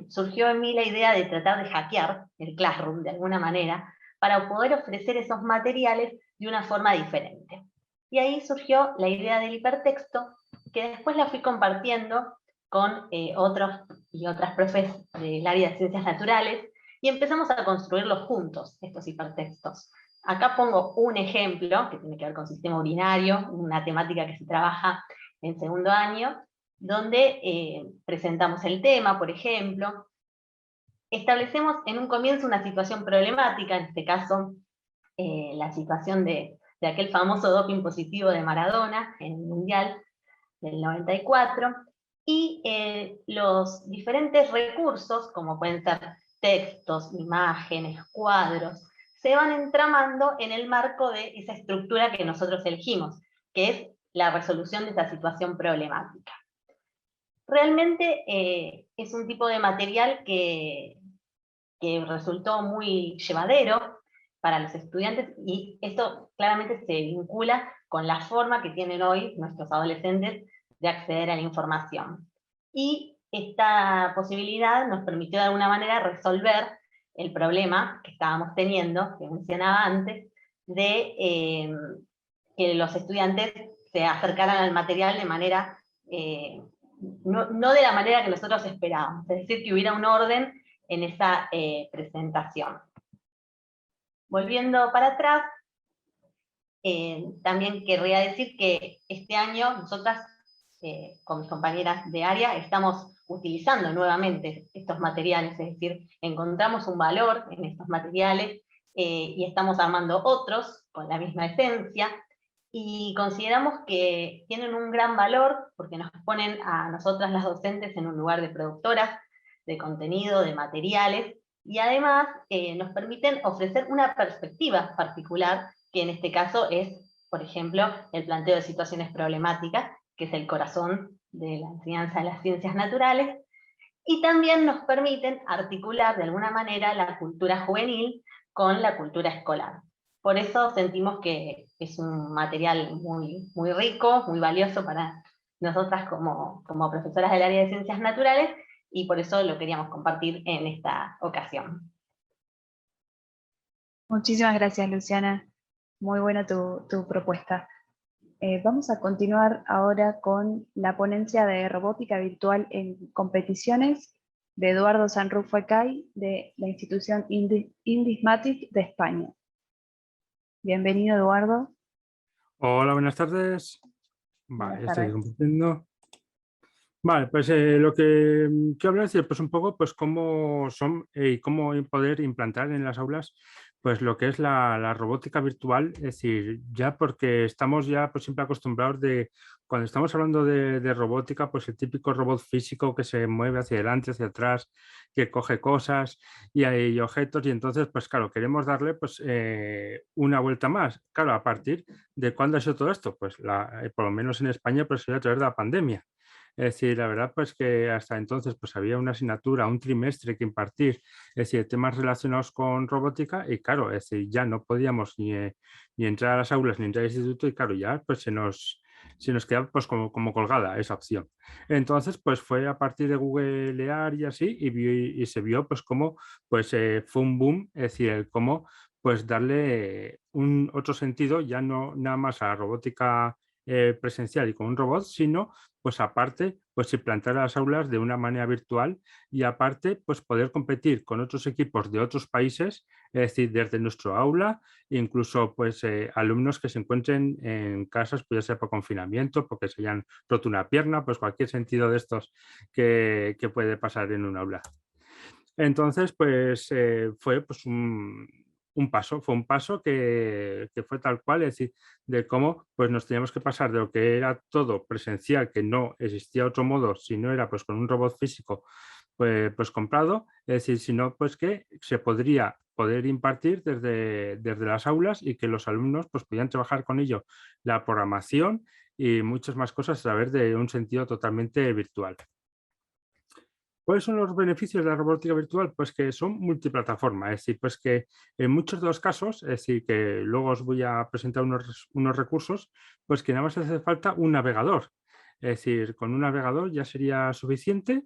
surgió en mí la idea de tratar de hackear el Classroom de alguna manera para poder ofrecer esos materiales de una forma diferente. Y ahí surgió la idea del hipertexto, que después la fui compartiendo con otros y otras profes del área de ciencias naturales, y empezamos a construirlos juntos, estos hipertextos. Acá pongo un ejemplo que tiene que ver con sistema urinario, una temática que se trabaja en segundo año, donde presentamos el tema, por ejemplo. Establecemos en un comienzo una situación problemática, en este caso la situación de aquel famoso doping positivo de Maradona en el Mundial del 94, y los diferentes recursos, como pueden ser textos, imágenes, cuadros, se van entramando en el marco de esa estructura que nosotros elegimos, que es la resolución de esa situación problemática. Realmente es un tipo de material que resultó muy llevadero para los estudiantes, y esto claramente se vincula con la forma que tienen hoy nuestros adolescentes de acceder a la información. Y esta posibilidad nos permitió de alguna manera resolver el problema que estábamos teniendo, que mencionaba antes, de que los estudiantes se acercaran al material de manera, no de la manera que nosotros esperábamos, es decir, que hubiera un orden en esa presentación. Volviendo para atrás, también querría decir que este año nosotras, con mis compañeras de área, estamos utilizando nuevamente estos materiales, es decir, encontramos un valor en estos materiales y estamos armando otros con la misma esencia, y consideramos que tienen un gran valor porque nos ponen a nosotras las docentes en un lugar de productoras de contenido, de materiales, y además nos permiten ofrecer una perspectiva particular, que en este caso es, por ejemplo, el planteo de situaciones problemáticas, que es el corazón de la enseñanza de las ciencias naturales, y también nos permiten articular de alguna manera la cultura juvenil con la cultura escolar. Por eso sentimos que es un material muy, muy rico, muy valioso para nosotras como profesoras del área de ciencias naturales, y por eso lo queríamos compartir en esta ocasión. Muchísimas gracias, Luciana. Muy buena tu propuesta. Vamos a continuar ahora con la ponencia de robótica virtual en competiciones de Eduardo Sanrufo Ecay, de la institución Indismatic de España. Bienvenido, Eduardo. Hola, buenas tardes. Vale, Buenas estoy tardes. compartiendo. Vale, pues lo que quiero hablar es pues un poco pues cómo son y cómo poder implantar en las aulas pues lo que es la robótica virtual, es decir, ya porque estamos ya pues siempre acostumbrados de, cuando estamos hablando de robótica, pues el típico robot físico que se mueve hacia adelante, hacia atrás, que coge cosas y hay objetos, y entonces pues claro, queremos darle pues una vuelta más. Claro, a partir de cuándo ha sido todo esto, pues por lo menos en España pues sería a través de la pandemia. Es decir, la verdad pues que hasta entonces pues había una asignatura, un trimestre que impartir, es decir, temas relacionados con robótica, y claro, es decir, ya no podíamos ni entrar a las aulas ni entrar al instituto, y claro, ya pues se nos queda pues como colgada esa opción. Entonces pues fue a partir de googlear y así, y se vio pues cómo pues fue un boom, es decir, el cómo pues darle un otro sentido, ya no nada más a la robótica presencial y con un robot, sino pues aparte pues implantar las aulas de una manera virtual, y aparte pues poder competir con otros equipos de otros países, es decir, desde nuestro aula, incluso pues alumnos que se encuentren en casas, pues ya sea por confinamiento, porque se hayan roto una pierna, pues cualquier sentido de estos que puede pasar en un aula. Entonces pues fue pues fue un paso que fue tal cual, es decir, de cómo pues nos teníamos que pasar de lo que era todo presencial, que no existía otro modo si no era pues con un robot físico pues comprado, es decir, sino pues que se podría poder impartir desde las aulas, y que los alumnos pues podían trabajar con ello la programación y muchas más cosas a través de un sentido totalmente virtual. ¿Cuáles son los beneficios de la robótica virtual? Pues que son multiplataforma, es decir, pues que en muchos de los casos, es decir, que luego os voy a presentar unos recursos, pues que nada más hace falta un navegador. Es decir, con un navegador ya sería suficiente.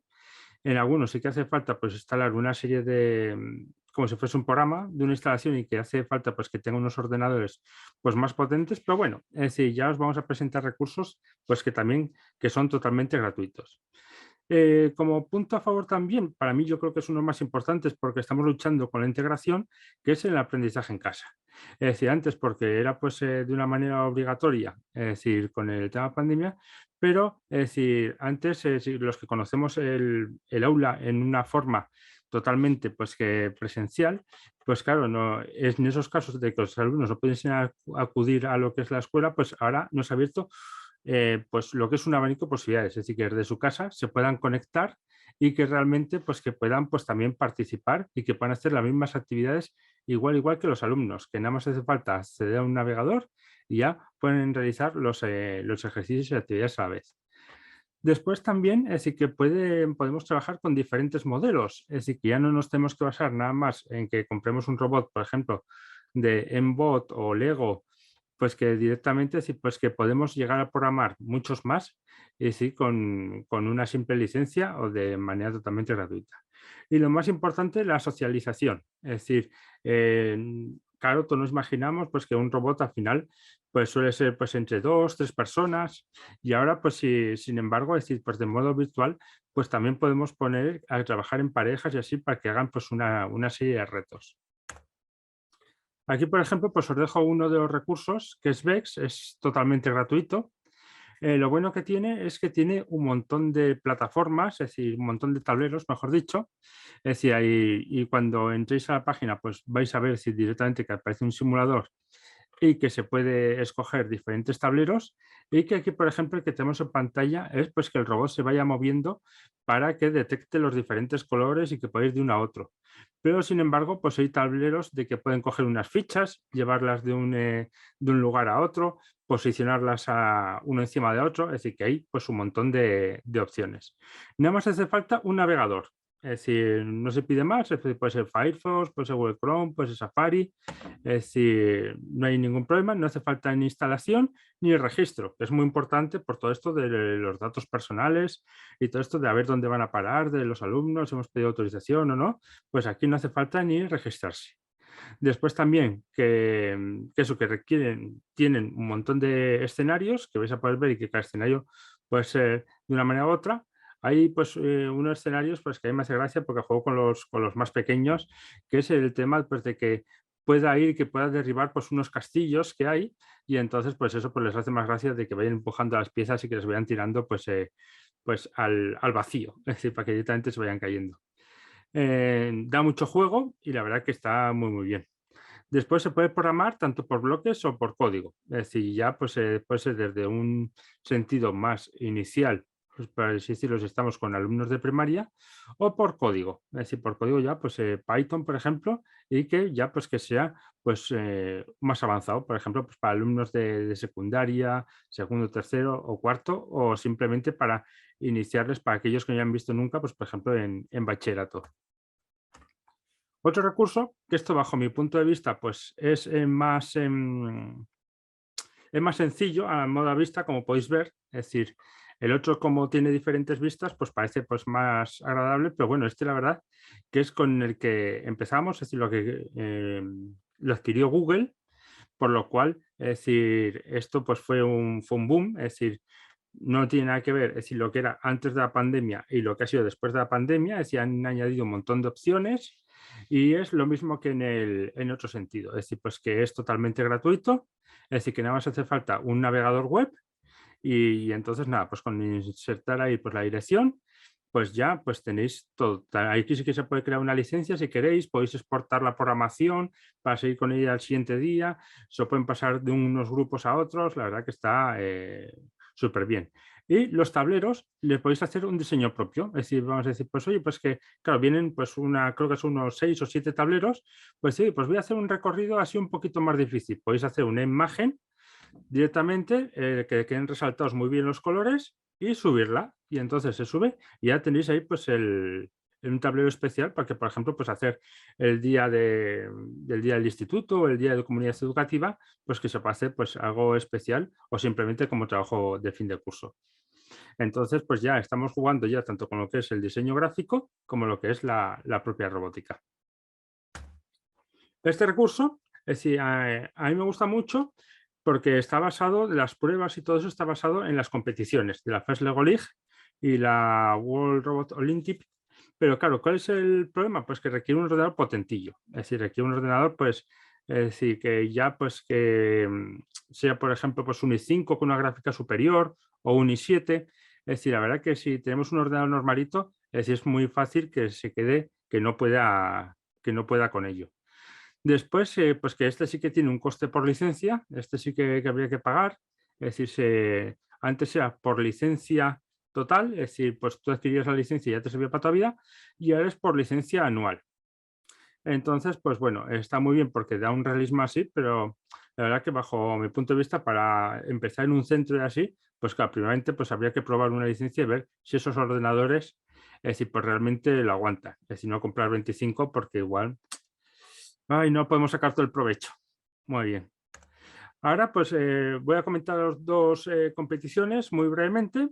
En algunos sí que hace falta pues instalar una serie de, como si fuese un programa de una instalación y que hace falta pues que tenga unos ordenadores pues más potentes, pero bueno, es decir, ya os vamos a presentar recursos pues que también que son totalmente gratuitos. Como punto a favor también, para mí yo creo que es uno de los más importantes porque estamos luchando con la integración, que es el aprendizaje en casa. Es decir, antes porque era pues de una manera obligatoria, es decir, con el tema pandemia, pero es decir, antes los que conocemos el aula en una forma totalmente pues que presencial, pues claro, no, es en esos casos de que los alumnos no pueden acudir a lo que es la escuela, pues ahora nos ha abierto pues lo que es un abanico de posibilidades, es decir, que desde su casa se puedan conectar y que realmente pues que puedan pues también participar y que puedan hacer las mismas actividades igual que los alumnos, que nada más hace falta acceder a un navegador y ya pueden realizar los ejercicios y actividades a la vez. Después también, es decir, que podemos trabajar con diferentes modelos, es decir, que ya no nos tenemos que basar nada más en que compremos un robot, por ejemplo, de Mbot o Lego, pues que directamente pues que podemos llegar a programar muchos más, con una simple licencia o de manera totalmente gratuita. Y lo más importante, la socialización. Es decir, claro, todos nos imaginamos pues, que un robot al final pues, suele ser pues, entre 2 o 3 personas y ahora, pues sin embargo, es decir, pues, de modo virtual, pues también podemos poner a trabajar en parejas y así para que hagan pues, una serie de retos. Aquí, por ejemplo, pues os dejo uno de los recursos, que es Vex, es totalmente gratuito. Lo bueno que tiene es que tiene un montón de plataformas, es decir, un montón de tableros, mejor dicho. Es decir, y cuando entréis a la página, pues vais a ver si directamente que aparece un simulador y que se puede escoger diferentes tableros y que aquí, por ejemplo, el que tenemos en pantalla es pues, que el robot se vaya moviendo para que detecte los diferentes colores y que pueda ir de uno a otro. Pero, sin embargo, pues hay tableros de que pueden coger unas fichas, llevarlas de un lugar a otro, posicionarlas uno encima de otro, es decir, que hay pues, un montón de opciones. Nada más hace falta un navegador. Es decir, no se pide más, puede ser Firefox, puede ser Google Chrome, puede ser Safari, es decir, no hay ningún problema, no hace falta ni instalación ni registro, que es muy importante por todo esto de los datos personales y todo esto de a ver dónde van a parar de los alumnos, hemos pedido autorización o no, pues aquí no hace falta ni registrarse. Después también que eso que tienen un montón de escenarios que vais a poder ver y que cada escenario puede ser de una manera u otra. Hay pues unos escenarios pues, que a mí me hace gracia porque juego con los más pequeños, que es el tema pues, de que pueda ir, que pueda derribar pues, unos castillos que hay y entonces pues eso pues, les hace más gracia de que vayan empujando las piezas y que les vayan tirando pues al vacío, es decir, para que directamente se vayan cayendo. Da mucho juego y la verdad que está muy bien. Después se puede programar tanto por bloques o por código, es decir, ya pues, puede ser desde un sentido más inicial, pues, para así decirlo, si estamos con alumnos de primaria, o por código, es decir, por código ya pues Python, por ejemplo, y que ya pues que sea pues más avanzado, por ejemplo, pues para alumnos de secundaria, segundo, tercero o cuarto, o simplemente para iniciarles para aquellos que no hayan visto nunca, pues por ejemplo en bachillerato. Otro recurso, que esto bajo mi punto de vista pues es más sencillo a modo vista, como podéis ver, es decir, el otro como tiene diferentes vistas pues parece pues más agradable, pero bueno, este la verdad que es con el que empezamos, es decir, lo que lo adquirió Google, por lo cual, es decir, esto pues fue un boom, es decir, no tiene nada que ver, es decir, lo que era antes de la pandemia y lo que ha sido después de la pandemia, es decir, han añadido un montón de opciones y es lo mismo que en otro sentido, es decir, pues que es totalmente gratuito, es decir, que nada más hace falta un navegador web y entonces nada, pues con insertar ahí pues la dirección, pues ya pues tenéis todo. Aquí sí que se puede crear una licencia si queréis, podéis exportar la programación para seguir con ella al siguiente día, se pueden pasar de unos grupos a otros, la verdad que está súper bien. Y los tableros les podéis hacer un diseño propio, es decir, vamos a decir, pues oye, pues que claro, vienen pues creo que son unos 6 o 7 tableros, pues sí, pues voy a hacer un recorrido así un poquito más difícil, podéis hacer una imagen directamente que queden resaltados muy bien los colores y subirla. Y entonces se sube y ya tenéis ahí pues un tablero especial para que, por ejemplo, pues hacer el día del día del instituto o el día de comunidad educativa, pues que se pueda hacer pues algo especial o simplemente como trabajo de fin de curso. Entonces, pues ya estamos jugando ya tanto con lo que es el diseño gráfico como lo que es la propia robótica. Este recurso, es decir, a mí me gusta mucho porque está basado, las pruebas y todo eso está basado en las competiciones de la First Lego League y la World Robot Olympic. Pero claro, ¿cuál es el problema? Pues que requiere un ordenador potentillo. Es decir, requiere un ordenador, pues, es decir, que ya, pues, que sea, por ejemplo, pues un i5 con una gráfica superior o un i7. Es decir, la verdad que si tenemos un ordenador normalito, es decir, es muy fácil que se quede, que no pueda con ello. Después, pues que este sí que tiene un coste por licencia, este sí que habría que pagar. Es decir, antes era por licencia total, es decir, pues tú adquirías la licencia y ya te servía para toda vida, y ahora es por licencia anual. Entonces, pues bueno, está muy bien porque da un realismo así, pero la verdad que bajo mi punto de vista, para empezar en un centro y así, pues claro, primeramente pues habría que probar una licencia y ver si esos ordenadores, es decir, pues realmente lo aguantan. Es decir, no comprar 25 porque igual, ay, no podemos sacar todo el provecho. Muy bien. Ahora pues voy a comentar las dos competiciones muy brevemente.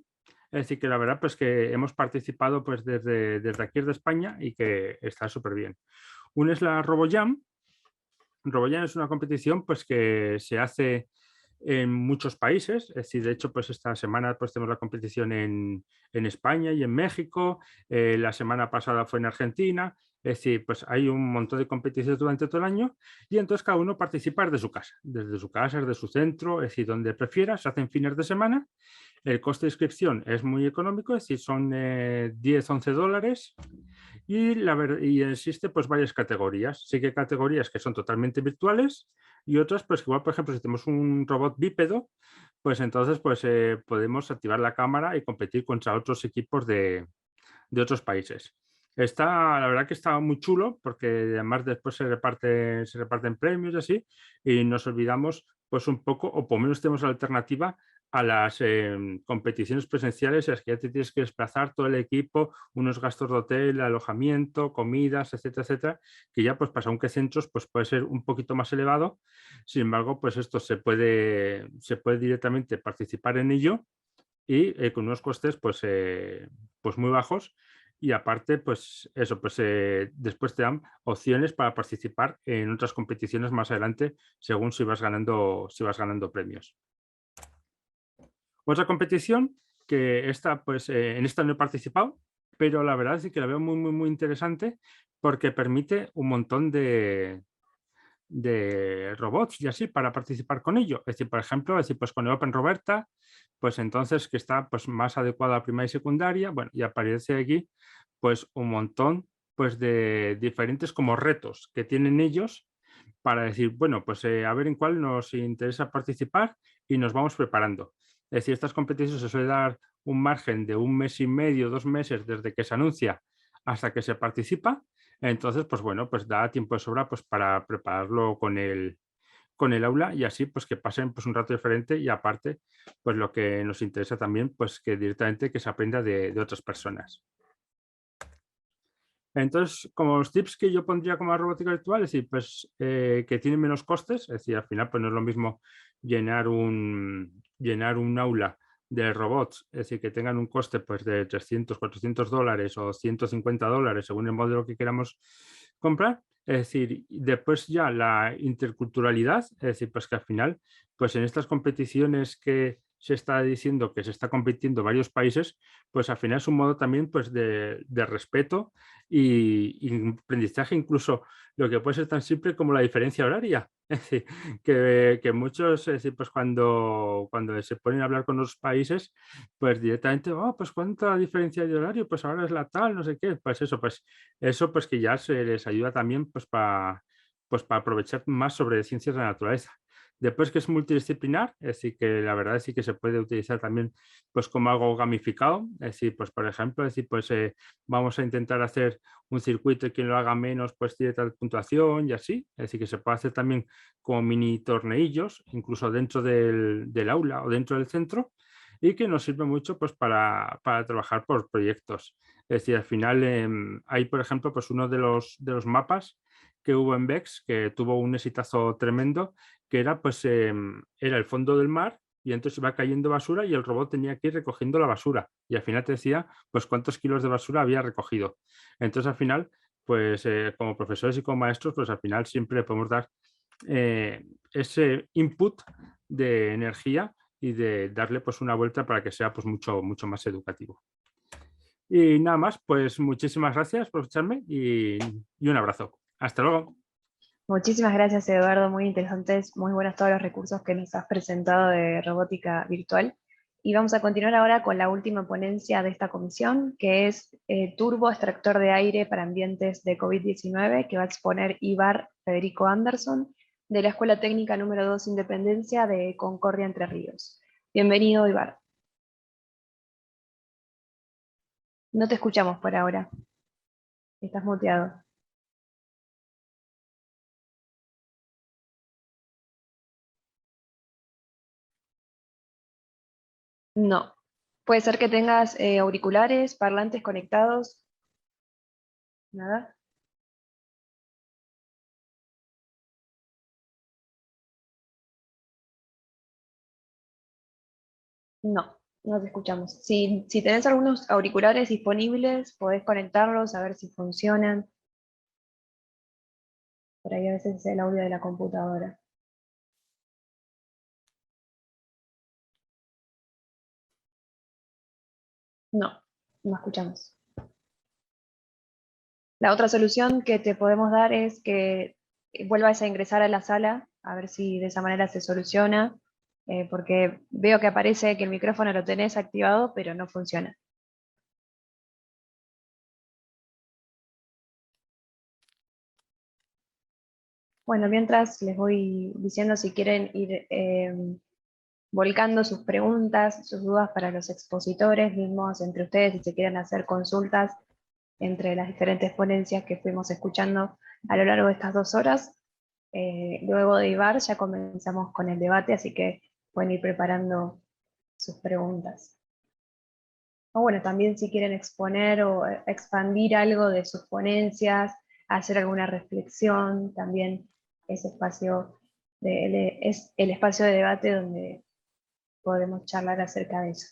Es decir, que la verdad pues que hemos participado pues desde aquí de España y que está súper bien. Una es la RoboJam. RoboJam es una competición pues que se hace en muchos países, es decir, de hecho, pues esta semana pues tenemos la competición en España y en México, la semana pasada fue en Argentina, es decir, pues hay un montón de competiciones durante todo el año y entonces cada uno participa desde su casa, desde su centro, es decir, donde prefiera, se hacen fines de semana. El coste de inscripción es muy económico, es decir, son 10, 11 dólares y existe pues varias categorías. Sí que hay categorías que son totalmente virtuales y otras pues igual, por ejemplo, si tenemos un robot bípedo, pues entonces pues podemos activar la cámara y competir contra otros equipos de otros países. La verdad que está muy chulo porque además después se reparten premios y así y nos olvidamos pues un poco, o por lo menos tenemos la alternativa a las competiciones presenciales en las que ya te tienes que desplazar todo el equipo, unos gastos de hotel, alojamiento, comidas, etcétera, etcétera, que ya pues para según qué centros pues puede ser un poquito más elevado. Sin embargo, pues esto se puede directamente participar en ello y con unos costes pues muy bajos y aparte pues eso pues después te dan opciones para participar en otras competiciones más adelante según si vas ganando premios. Otra competición que esta pues en esta no he participado, pero la verdad es que la veo muy interesante porque permite un montón de robots y así para participar con ello. Es decir, por ejemplo, pues con el Open Roberta, pues entonces que está pues más adecuado a primaria y secundaria, bueno, y aparece aquí pues un montón pues de diferentes como retos que tienen ellos para decir, bueno, pues a ver en cuál nos interesa participar y nos vamos preparando. Es decir, estas competiciones se suele dar un margen de 1 mes y medio, 2 meses desde que se anuncia hasta que se participa. Entonces, pues bueno, pues da tiempo de sobra pues para prepararlo con el aula y así pues que pasen pues un rato diferente y aparte pues lo que nos interesa también pues que directamente que se aprenda de otras personas. Entonces, como los tips que yo pondría como la robótica virtual, es decir, pues que tiene menos costes, es decir, al final pues no es lo mismo llenar un aula de robots, es decir, que tengan un coste pues de 300, 400 dólares o 150 dólares según el modelo que queramos comprar. Es decir, después ya la interculturalidad, es decir, pues que al final, pues en estas competiciones que se está diciendo que se está compitiendo varios países, pues al final es un modo también pues de respeto y aprendizaje, incluso lo que puede ser tan simple como la diferencia horaria. Es decir, que muchos, es decir, pues cuando se ponen a hablar con los países, pues directamente, oh, pues cuánta diferencia de horario, pues ahora es la tal, no sé qué, pues eso pues que ya se les ayuda también pues para aprovechar más sobre ciencias de la naturaleza. Después que es multidisciplinar, es decir, que la verdad es que se puede utilizar también pues como algo gamificado, es decir, pues por ejemplo, es decir, pues vamos a intentar hacer un circuito y quien lo haga menos pues tiene tal puntuación y así, es decir, que se puede hacer también como mini torneillos, incluso dentro del aula o dentro del centro, y que nos sirve mucho pues para trabajar por proyectos. Es decir, al final hay, por ejemplo, pues uno de los mapas que hubo en BEX, que tuvo un exitazo tremendo, que era, pues, era el fondo del mar y entonces iba cayendo basura y el robot tenía que ir recogiendo la basura y al final te decía pues cuántos kilos de basura había recogido. Entonces al final, pues como profesores y como maestros, pues al final siempre podemos dar ese input de energía y de darle pues una vuelta para que sea pues mucho más educativo. Y nada más, pues muchísimas gracias por escucharme y un abrazo. Hasta luego. Muchísimas gracias, Eduardo, muy interesantes, muy buenos todos los recursos que nos has presentado de robótica virtual. Y vamos a continuar ahora con la última ponencia de esta comisión, que es turbo extractor de aire para ambientes de COVID-19, que va a exponer Ibar Federico Anderson, de la Escuela Técnica número 2 Independencia de Concordia, Entre Ríos. Bienvenido, Ibar. No te escuchamos por ahora. Estás muteado. No. Puede ser que tengas auriculares, parlantes conectados. Nada. No, no te escuchamos. Si tenés algunos auriculares disponibles, podés conectarlos a ver si funcionan. Por ahí a veces es el audio de la computadora. No, no escuchamos. La otra solución que te podemos dar es que vuelvas a ingresar a la sala, a ver si de esa manera se soluciona, porque veo que aparece que el micrófono lo tenés activado, pero no funciona. Bueno, mientras les voy diciendo si quieren ir volcando sus preguntas, sus dudas para los expositores mismos entre ustedes, si se quieren hacer consultas entre las diferentes ponencias que fuimos escuchando a lo largo de estas 2 horas. Luego de Ibar ya comenzamos con el debate, así que pueden ir preparando sus preguntas. O bueno, también si quieren exponer o expandir algo de sus ponencias, hacer alguna reflexión, también ese espacio es el espacio de debate donde podemos charlar acerca de eso.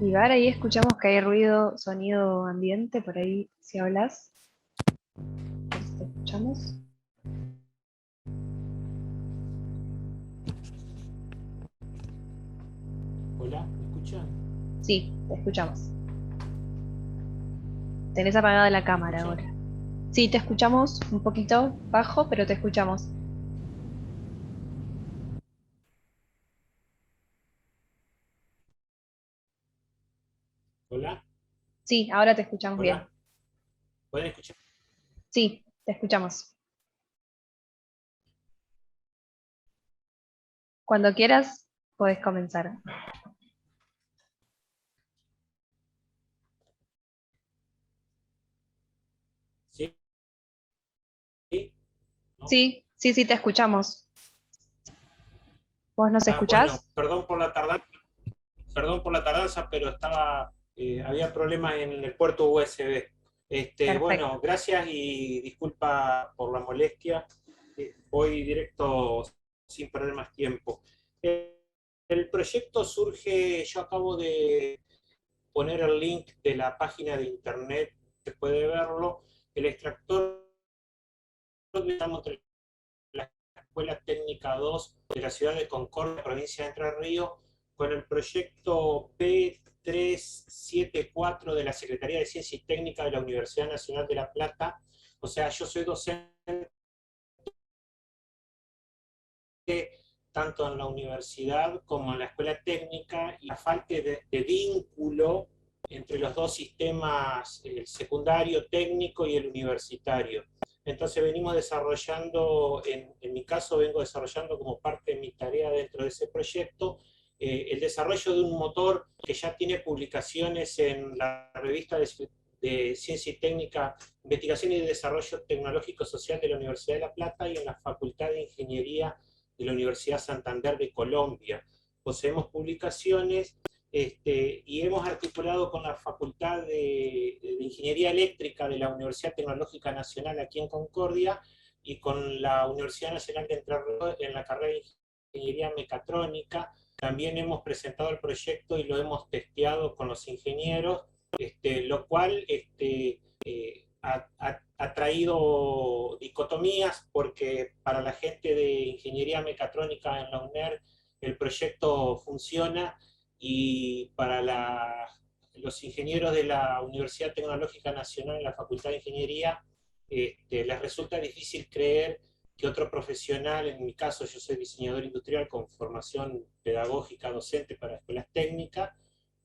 Ibar, ahí escuchamos que hay ruido, sonido ambiente, por ahí si hablas. ¿Te escuchamos? Hola, ¿me escuchan? Sí, te escuchamos. Tenés apagada la cámara ahora. Sí, te escuchamos un poquito bajo, pero te escuchamos. Hola. Sí, ahora te escuchamos bien. Hola. ¿Pueden escuchar? Sí, te escuchamos. Cuando quieras, podés comenzar. ¿Sí? ¿No? Sí, te escuchamos. ¿Vos nos escuchás? Bueno, perdón por la tardanza, pero había problemas en el puerto USB. Bueno, gracias y disculpa por la molestia. Voy directo sin perder más tiempo. El proyecto surge, yo acabo de poner el link de la página de internet, se puede verlo. El extractor de la Escuela Técnica 2 de la ciudad de Concordia, provincia de Entre Ríos, con el proyecto P374 de la Secretaría de Ciencia y Técnica de la Universidad Nacional de La Plata. O sea, yo soy docente tanto en la universidad como en la escuela técnica, y la falta de vínculo entre los dos sistemas, el secundario técnico y el universitario. Entonces venimos desarrollando, en mi caso vengo desarrollando como parte de mi tarea dentro de ese proyecto, el desarrollo de un motor que ya tiene publicaciones en la revista de Ciencia y Técnica, Investigación y Desarrollo Tecnológico Social de la Universidad de La Plata y en la Facultad de Ingeniería de la Universidad Santander de Colombia. Poseemos publicaciones y hemos articulado con la Facultad de Ingeniería Eléctrica de la Universidad Tecnológica Nacional aquí en Concordia y con la Universidad Nacional de Entre Ríos en la carrera de Ingeniería Mecatrónica. También hemos presentado el proyecto y lo hemos testeado con los ingenieros, lo cual ha traído dicotomías, porque para la gente de Ingeniería Mecatrónica en la UNER el proyecto funciona, y para los ingenieros de la Universidad Tecnológica Nacional en la Facultad de Ingeniería les resulta difícil creer que otro profesional, en mi caso yo soy diseñador industrial con formación pedagógica docente para escuelas técnicas,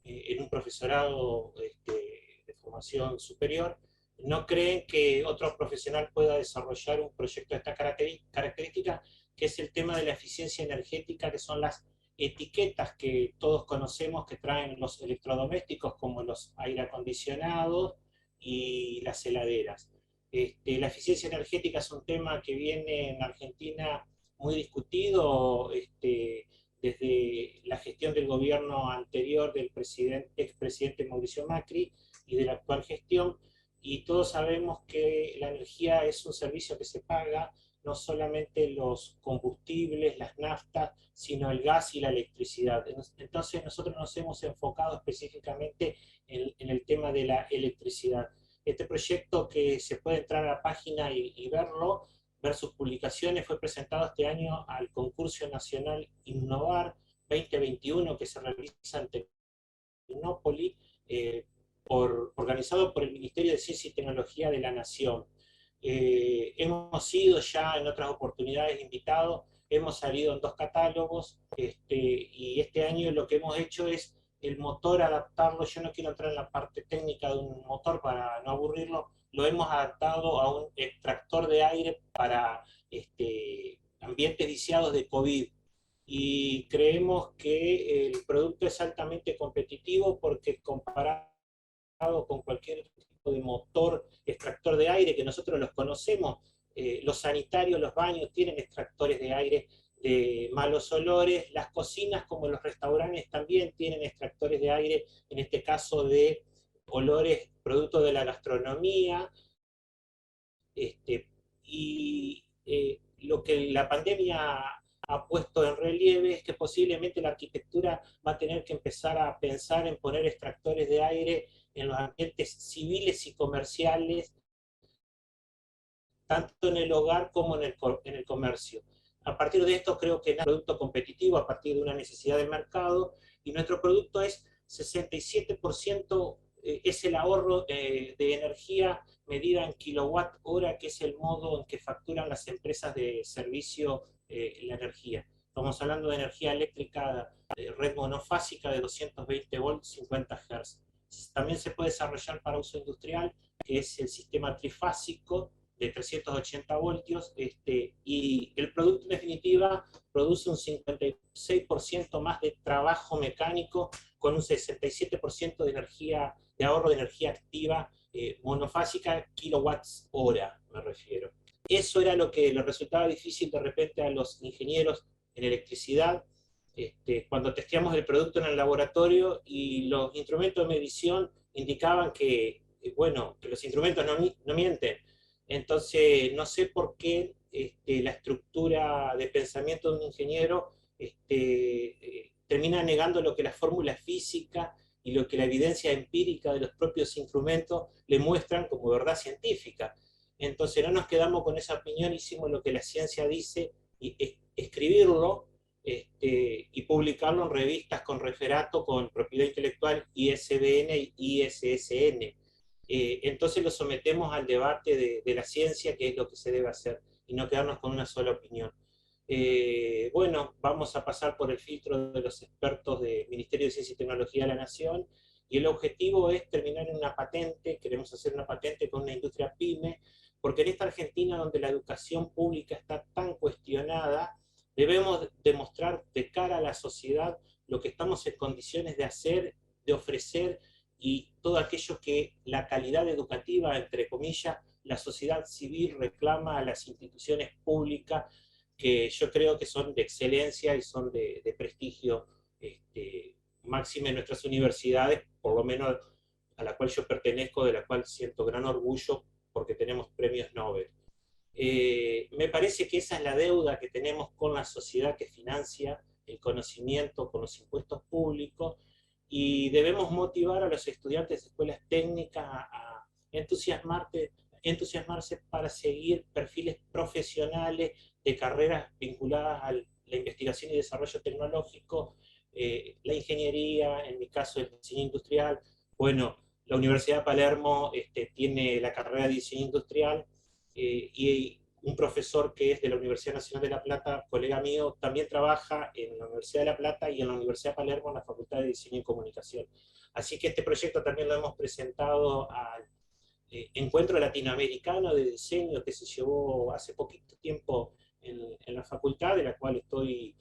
en un profesorado de formación superior, no creen que otro profesional pueda desarrollar un proyecto de esta característica, que es el tema de la eficiencia energética, que son las etiquetas que todos conocemos que traen los electrodomésticos, como los aire acondicionados y las heladeras. La eficiencia energética es un tema que viene en Argentina muy discutido desde la gestión del gobierno anterior del expresidente Mauricio Macri y de la actual gestión, y todos sabemos que la energía es un servicio que se paga, no solamente los combustibles, las naftas, sino el gas y la electricidad. Entonces nosotros nos hemos enfocado específicamente en el tema de la electricidad. Este proyecto, que se puede entrar a la página y verlo, ver sus publicaciones, fue presentado este año al Concurso Nacional Innovar 2021, que se realiza en Tecnópolis, organizado por el Ministerio de Ciencia y Tecnología de la Nación. Hemos sido ya en otras oportunidades invitados, hemos salido en 2 catálogos, y este año lo que hemos hecho es el motor adaptarlo. Yo no quiero entrar en la parte técnica de un motor para no aburrirlo, lo hemos adaptado a un extractor de aire para ambientes viciados de COVID, y creemos que el producto es altamente competitivo, porque comparado con cualquier tipo de motor extractor de aire que nosotros los conocemos, los sanitarios, los baños tienen extractores de aire de malos olores, las cocinas como los restaurantes también tienen extractores de aire, en este caso de olores producto de la gastronomía, lo que la pandemia ha puesto en relieve es que posiblemente la arquitectura va a tener que empezar a pensar en poner extractores de aire en los ambientes civiles y comerciales, tanto en el hogar como en el comercio. A partir de esto creo que es un producto competitivo a partir de una necesidad de mercado, y nuestro producto es 67%, es el ahorro de energía medida en kilowatt hora, que es el modo en que facturan las empresas de servicio la energía. Estamos hablando de energía eléctrica de red monofásica de 220 volts, 50 Hz. También se puede desarrollar para uso industrial, que es el sistema trifásico de 380 voltios, y el producto en definitiva produce un 56% más de trabajo mecánico, con un 67% de energía, de ahorro de energía activa monofásica, kilowatts hora me refiero. Eso era lo que les resultaba difícil de repente a los ingenieros en electricidad, cuando testeamos el producto en el laboratorio, y los instrumentos de medición indicaban que, bueno, que los instrumentos no mienten. Entonces, no sé por qué la estructura de pensamiento de un ingeniero termina negando lo que la fórmula física y lo que la evidencia empírica de los propios instrumentos le muestran como verdad científica. Entonces no nos quedamos con esa opinión, hicimos lo que la ciencia dice, y escribirlo y publicarlo en revistas con referato, con propiedad intelectual, ISBN y ISSN. Entonces lo sometemos al debate de la ciencia, que es lo que se debe hacer, y no quedarnos con una sola opinión. Bueno, vamos a pasar por el filtro de los expertos del Ministerio de Ciencia y Tecnología de la Nación, y el objetivo es terminar en una patente. Queremos hacer una patente con una industria PYME, porque en esta Argentina, donde la educación pública está tan cuestionada, debemos demostrar de cara a la sociedad lo que estamos en condiciones de hacer, de ofrecer, y todo aquello que la calidad educativa, entre comillas, la sociedad civil reclama a las instituciones públicas, que yo creo que son de excelencia y son de prestigio máximo en nuestras universidades, por lo menos a la cual yo pertenezco, de la cual siento gran orgullo porque tenemos premios Nobel. Me parece que esa es la deuda que tenemos con la sociedad que financia el conocimiento con los impuestos públicos, y debemos motivar a los estudiantes de escuelas técnicas a entusiasmarse para seguir perfiles profesionales de carreras vinculadas a la investigación y desarrollo tecnológico, la ingeniería, en mi caso el diseño industrial. Bueno, la Universidad de Palermo tiene la carrera de diseño industrial, y un profesor que es de la Universidad Nacional de La Plata, colega mío, también trabaja en la Universidad de La Plata y en la Universidad de Palermo en la Facultad de Diseño y Comunicación. Así que este proyecto también lo hemos presentado al Encuentro Latinoamericano de Diseño, que se llevó hace poquito tiempo en la facultad, de la cual estoy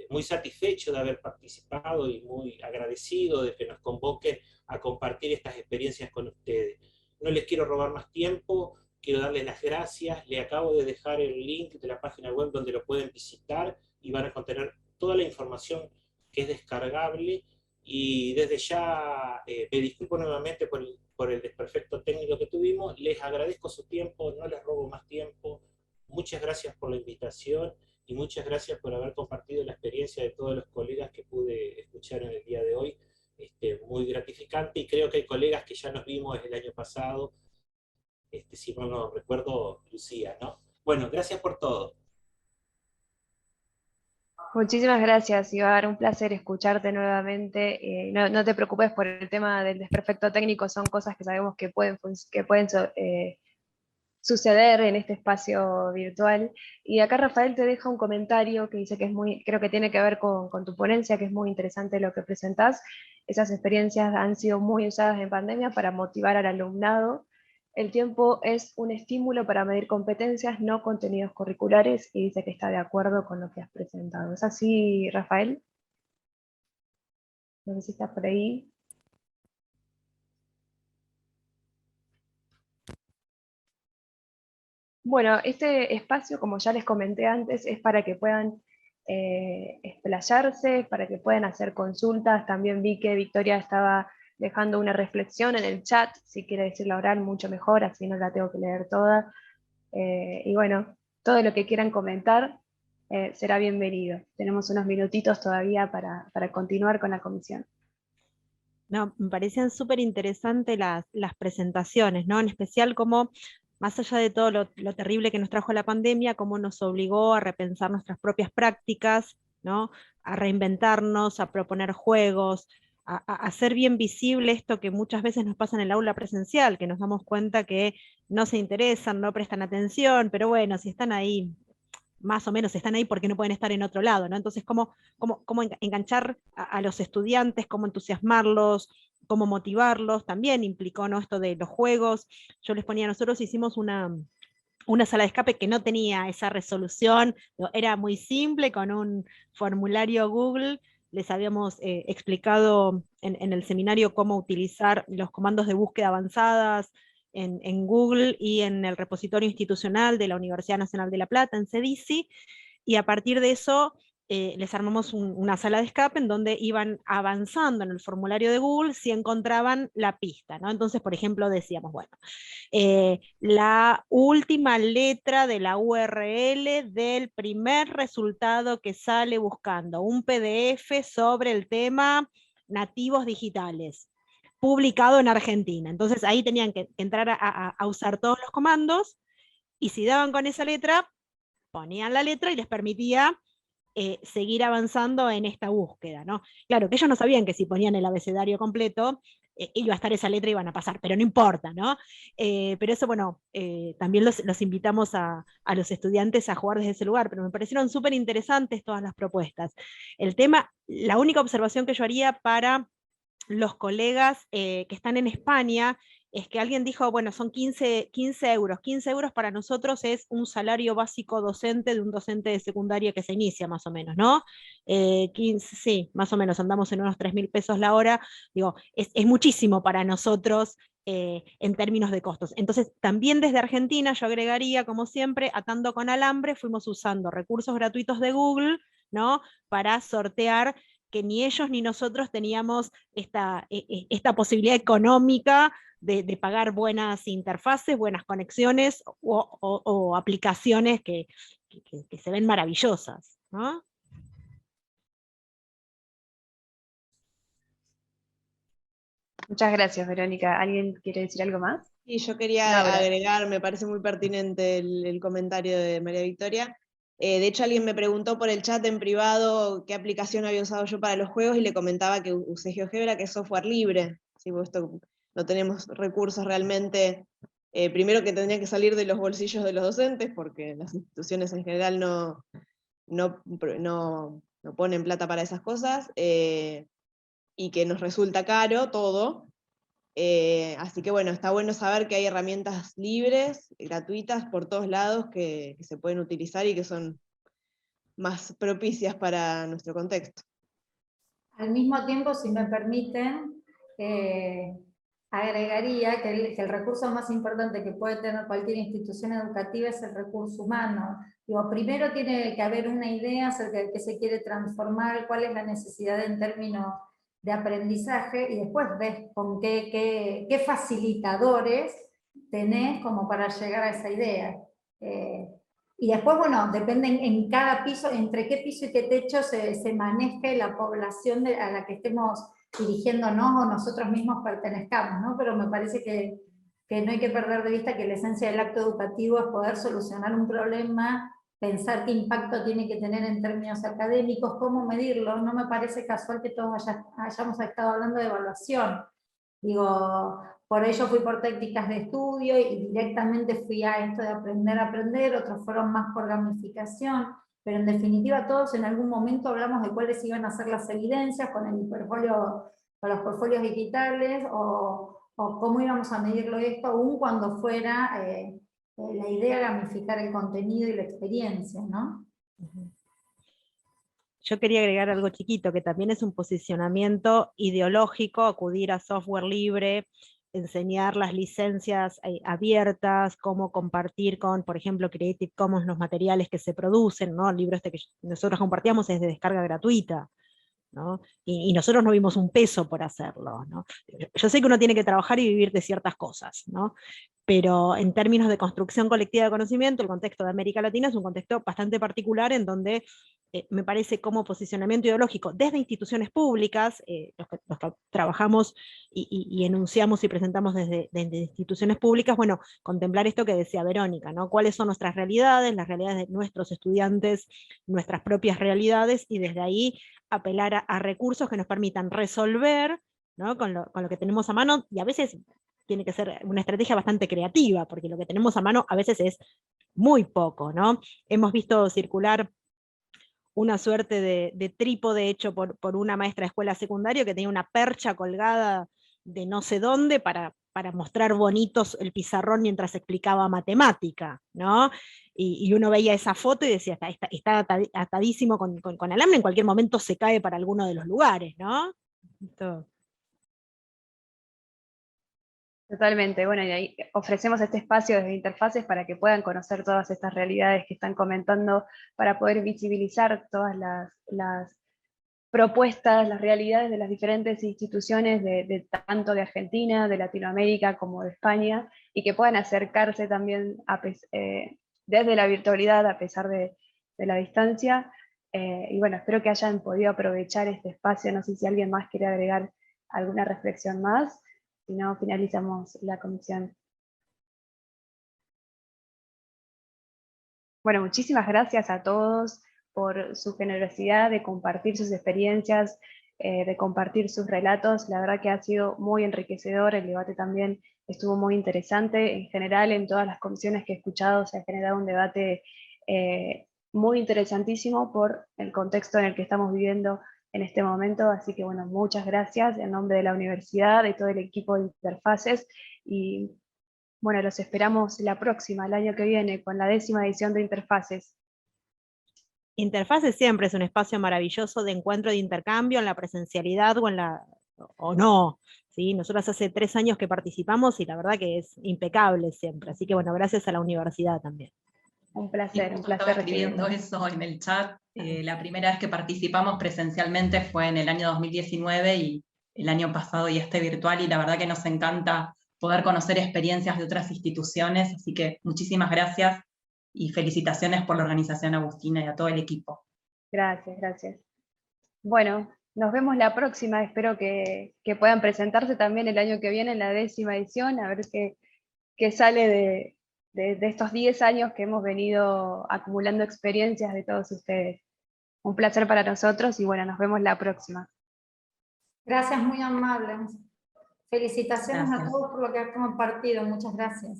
muy satisfecho de haber participado y muy agradecido de que nos convoquen a compartir estas experiencias con ustedes. No les quiero robar más tiempo, quiero darles las gracias. Le acabo de dejar el link de la página web donde lo pueden visitar y van a contener toda la información que es descargable. Y desde ya me disculpo nuevamente por el desperfecto técnico que tuvimos. Les agradezco su tiempo, no les robo más tiempo. Muchas gracias por la invitación y muchas gracias por haber compartido la experiencia de todos los colegas que pude escuchar en el día de hoy. Muy gratificante, y creo que hay colegas que ya nos vimos el año pasado, si no lo recuerdo, Lucía, ¿no? Bueno, gracias por todo. Muchísimas gracias, Ibar, un placer escucharte nuevamente. No te preocupes por el tema del desperfecto técnico, son cosas que sabemos que pueden suceder en este espacio virtual. Y acá Rafael te deja un comentario que dice que creo que tiene que ver con tu ponencia, que es muy interesante lo que presentás. Esas experiencias han sido muy usadas en pandemia para motivar al alumnado. El tiempo es un estímulo para medir competencias, no contenidos curriculares, y dice que está de acuerdo con lo que has presentado. ¿Es así, Rafael? No sé si estás por ahí. Bueno, este espacio, como ya les comenté antes, es para que puedan explayarse, para que puedan hacer consultas. También vi que Victoria estaba dejando una reflexión en el chat, si quiere decirla oral, mucho mejor, así no la tengo que leer toda. Y bueno, todo lo que quieran comentar será bienvenido. Tenemos unos minutitos todavía para continuar con la comisión. No, me parecían súper interesantes las presentaciones, ¿no? En especial como, más allá de todo lo terrible que nos trajo la pandemia, cómo nos obligó a repensar nuestras propias prácticas, ¿no? A reinventarnos, a proponer juegos, a hacer bien visible esto que muchas veces nos pasa en el aula presencial, que nos damos cuenta que no se interesan, no prestan atención, pero bueno, si están ahí, más o menos están ahí porque no pueden estar en otro lado, ¿no? Entonces, cómo enganchar a los estudiantes, cómo entusiasmarlos, cómo motivarlos, también implicó, ¿no?, esto de los juegos. Yo les ponía, nosotros hicimos una sala de escape que no tenía esa resolución, era muy simple, con un formulario Google. Les habíamos explicado en el seminario cómo utilizar los comandos de búsqueda avanzadas en Google y en el repositorio institucional de la Universidad Nacional de La Plata, en CEDICI, y a partir de eso les armamos una sala de escape en donde iban avanzando en el formulario de Google si encontraban la pista, ¿no? Entonces, por ejemplo, decíamos, bueno, la última letra de la URL del primer resultado que sale buscando, un PDF sobre el tema nativos digitales, publicado en Argentina. Entonces ahí tenían que entrar a usar todos los comandos, y si daban con esa letra, ponían la letra y les permitía seguir avanzando en esta búsqueda, ¿no? Claro que ellos no sabían que si ponían el abecedario completo, iba a estar esa letra y iban a pasar, pero no importa, ¿no? Pero eso, bueno, también los invitamos a los estudiantes a jugar desde ese lugar, pero me parecieron súper interesantes todas las propuestas. El tema, la única observación que yo haría para los colegas que están en España, es que alguien dijo, bueno, son 15 euros. 15 euros para nosotros es un salario básico docente de un docente de secundaria que se inicia más o menos, ¿no? 15, sí, más o menos, andamos en unos 3.000 pesos la hora. Digo, es muchísimo para nosotros en términos de costos. Entonces, también desde Argentina yo agregaría, como siempre, atando con alambre, fuimos usando recursos gratuitos de Google, ¿no? Para sortear que ni ellos ni nosotros teníamos esta posibilidad económica de pagar buenas interfaces, buenas conexiones o aplicaciones que se ven maravillosas, ¿no? Muchas gracias, Verónica. ¿Alguien quiere decir algo más? Y yo quería agregar, me parece muy pertinente el comentario de María Victoria. De hecho, alguien me preguntó por el chat en privado qué aplicación había usado yo para los juegos, y le comentaba que usé GeoGebra, que es software libre. ¿Sí? Porque esto, no tenemos recursos realmente, primero que tendrían que salir de los bolsillos de los docentes, porque las instituciones en general no ponen plata para esas cosas, y que nos resulta caro todo. Así que bueno, está bueno saber que hay herramientas libres, gratuitas por todos lados que se pueden utilizar y que son más propicias para nuestro contexto. Al mismo tiempo, si me permiten, agregaría que el recurso más importante que puede tener cualquier institución educativa es el recurso humano. Digo, primero tiene que haber una idea acerca de qué se quiere transformar, cuál es la necesidad en términos de aprendizaje, y después ves con qué facilitadores tenés como para llegar a esa idea. Y después, bueno, depende en cada piso, entre qué piso y qué techo se maneje la población a la que estemos dirigiéndonos o nosotros mismos pertenezcamos, ¿no? Pero me parece que no hay que perder de vista que la esencia del acto educativo es poder solucionar un problema, pensar qué impacto tiene que tener en términos académicos, cómo medirlo. No me parece casual que todos hayamos estado hablando de evaluación. Digo, por ello fui por técnicas de estudio y directamente fui a esto de aprender a aprender, otros fueron más por gamificación, pero en definitiva todos en algún momento hablamos de cuáles iban a ser las evidencias con el portfolio, con los portfolios digitales, o cómo íbamos a medirlo esto, aún cuando fuera la idea gamificar el contenido y la experiencia, ¿no? Yo quería agregar algo chiquito, que también es un posicionamiento ideológico, acudir a software libre, enseñar las licencias abiertas, cómo compartir con, por ejemplo, Creative Commons los materiales que se producen, ¿no? El libro este que nosotros compartíamos es de descarga gratuita, ¿no? Y nosotros no vimos un peso por hacerlo, ¿no? Yo sé que uno tiene que trabajar y vivir de ciertas cosas, ¿no? Pero en términos de construcción colectiva de conocimiento, el contexto de América Latina es un contexto bastante particular, en donde me parece como posicionamiento ideológico desde instituciones públicas, los que trabajamos y enunciamos y presentamos desde instituciones públicas, bueno, contemplar esto que decía Verónica, ¿no? Cuáles son nuestras realidades, las realidades de nuestros estudiantes, nuestras propias realidades, y desde ahí apelar a recursos que nos permitan resolver, ¿no? con lo que tenemos a mano, y a veces tiene que ser una estrategia bastante creativa, porque lo que tenemos a mano a veces es muy poco, ¿no? Hemos visto circular una suerte de trípode hecho por una maestra de escuela secundaria que tenía una percha colgada de no sé dónde para mostrar bonitos el pizarrón mientras explicaba matemática, ¿no? Y uno veía esa foto y decía, está atadísimo con alambre, en cualquier momento se cae para alguno de los lugares, ¿no? Esto. Totalmente, bueno, y ahí ofrecemos este espacio desde Interfaces para que puedan conocer todas estas realidades que están comentando, para poder visibilizar todas las propuestas, las realidades de las diferentes instituciones, tanto de Argentina, de Latinoamérica como de España, y que puedan acercarse también desde la virtualidad a pesar de la distancia. Y bueno, espero que hayan podido aprovechar este espacio. No sé si alguien más quiere agregar alguna reflexión más. Si no, finalizamos la comisión. Bueno, muchísimas gracias a todos por su generosidad de compartir sus experiencias, de compartir sus relatos. La verdad que ha sido muy enriquecedor, el debate también estuvo muy interesante. En general, en todas las comisiones que he escuchado se ha generado un debate muy interesantísimo por el contexto en el que estamos viviendo en este momento. Así que bueno, muchas gracias en nombre de la universidad, de todo el equipo de Interfaces, y bueno, los esperamos la próxima, el año que viene, con la 10ª edición de Interfaces. Interfaces siempre es un espacio maravilloso de encuentro, de intercambio en la presencialidad o no. ¿Sí? Nosotros hace 3 años que participamos y la verdad que es impecable siempre. Así que bueno, gracias a la universidad también. Un placer, Sí, un placer. estaba escribiendo eso en el chat. La primera vez que participamos presencialmente fue en el año 2019 y el año pasado y virtual, y la verdad que nos encanta poder conocer experiencias de otras instituciones, así que muchísimas gracias y felicitaciones por la organización, Agustina, y a todo el equipo. Gracias, gracias. Bueno, nos vemos la próxima, espero que puedan presentarse también el año que viene en la 10ª edición, a ver qué sale de estos 10 años que hemos venido acumulando experiencias de todos ustedes. Un placer para nosotros y bueno, nos vemos la próxima. Gracias, muy amables. Felicitaciones Gracias. a todos por lo que han compartido. Muchas gracias.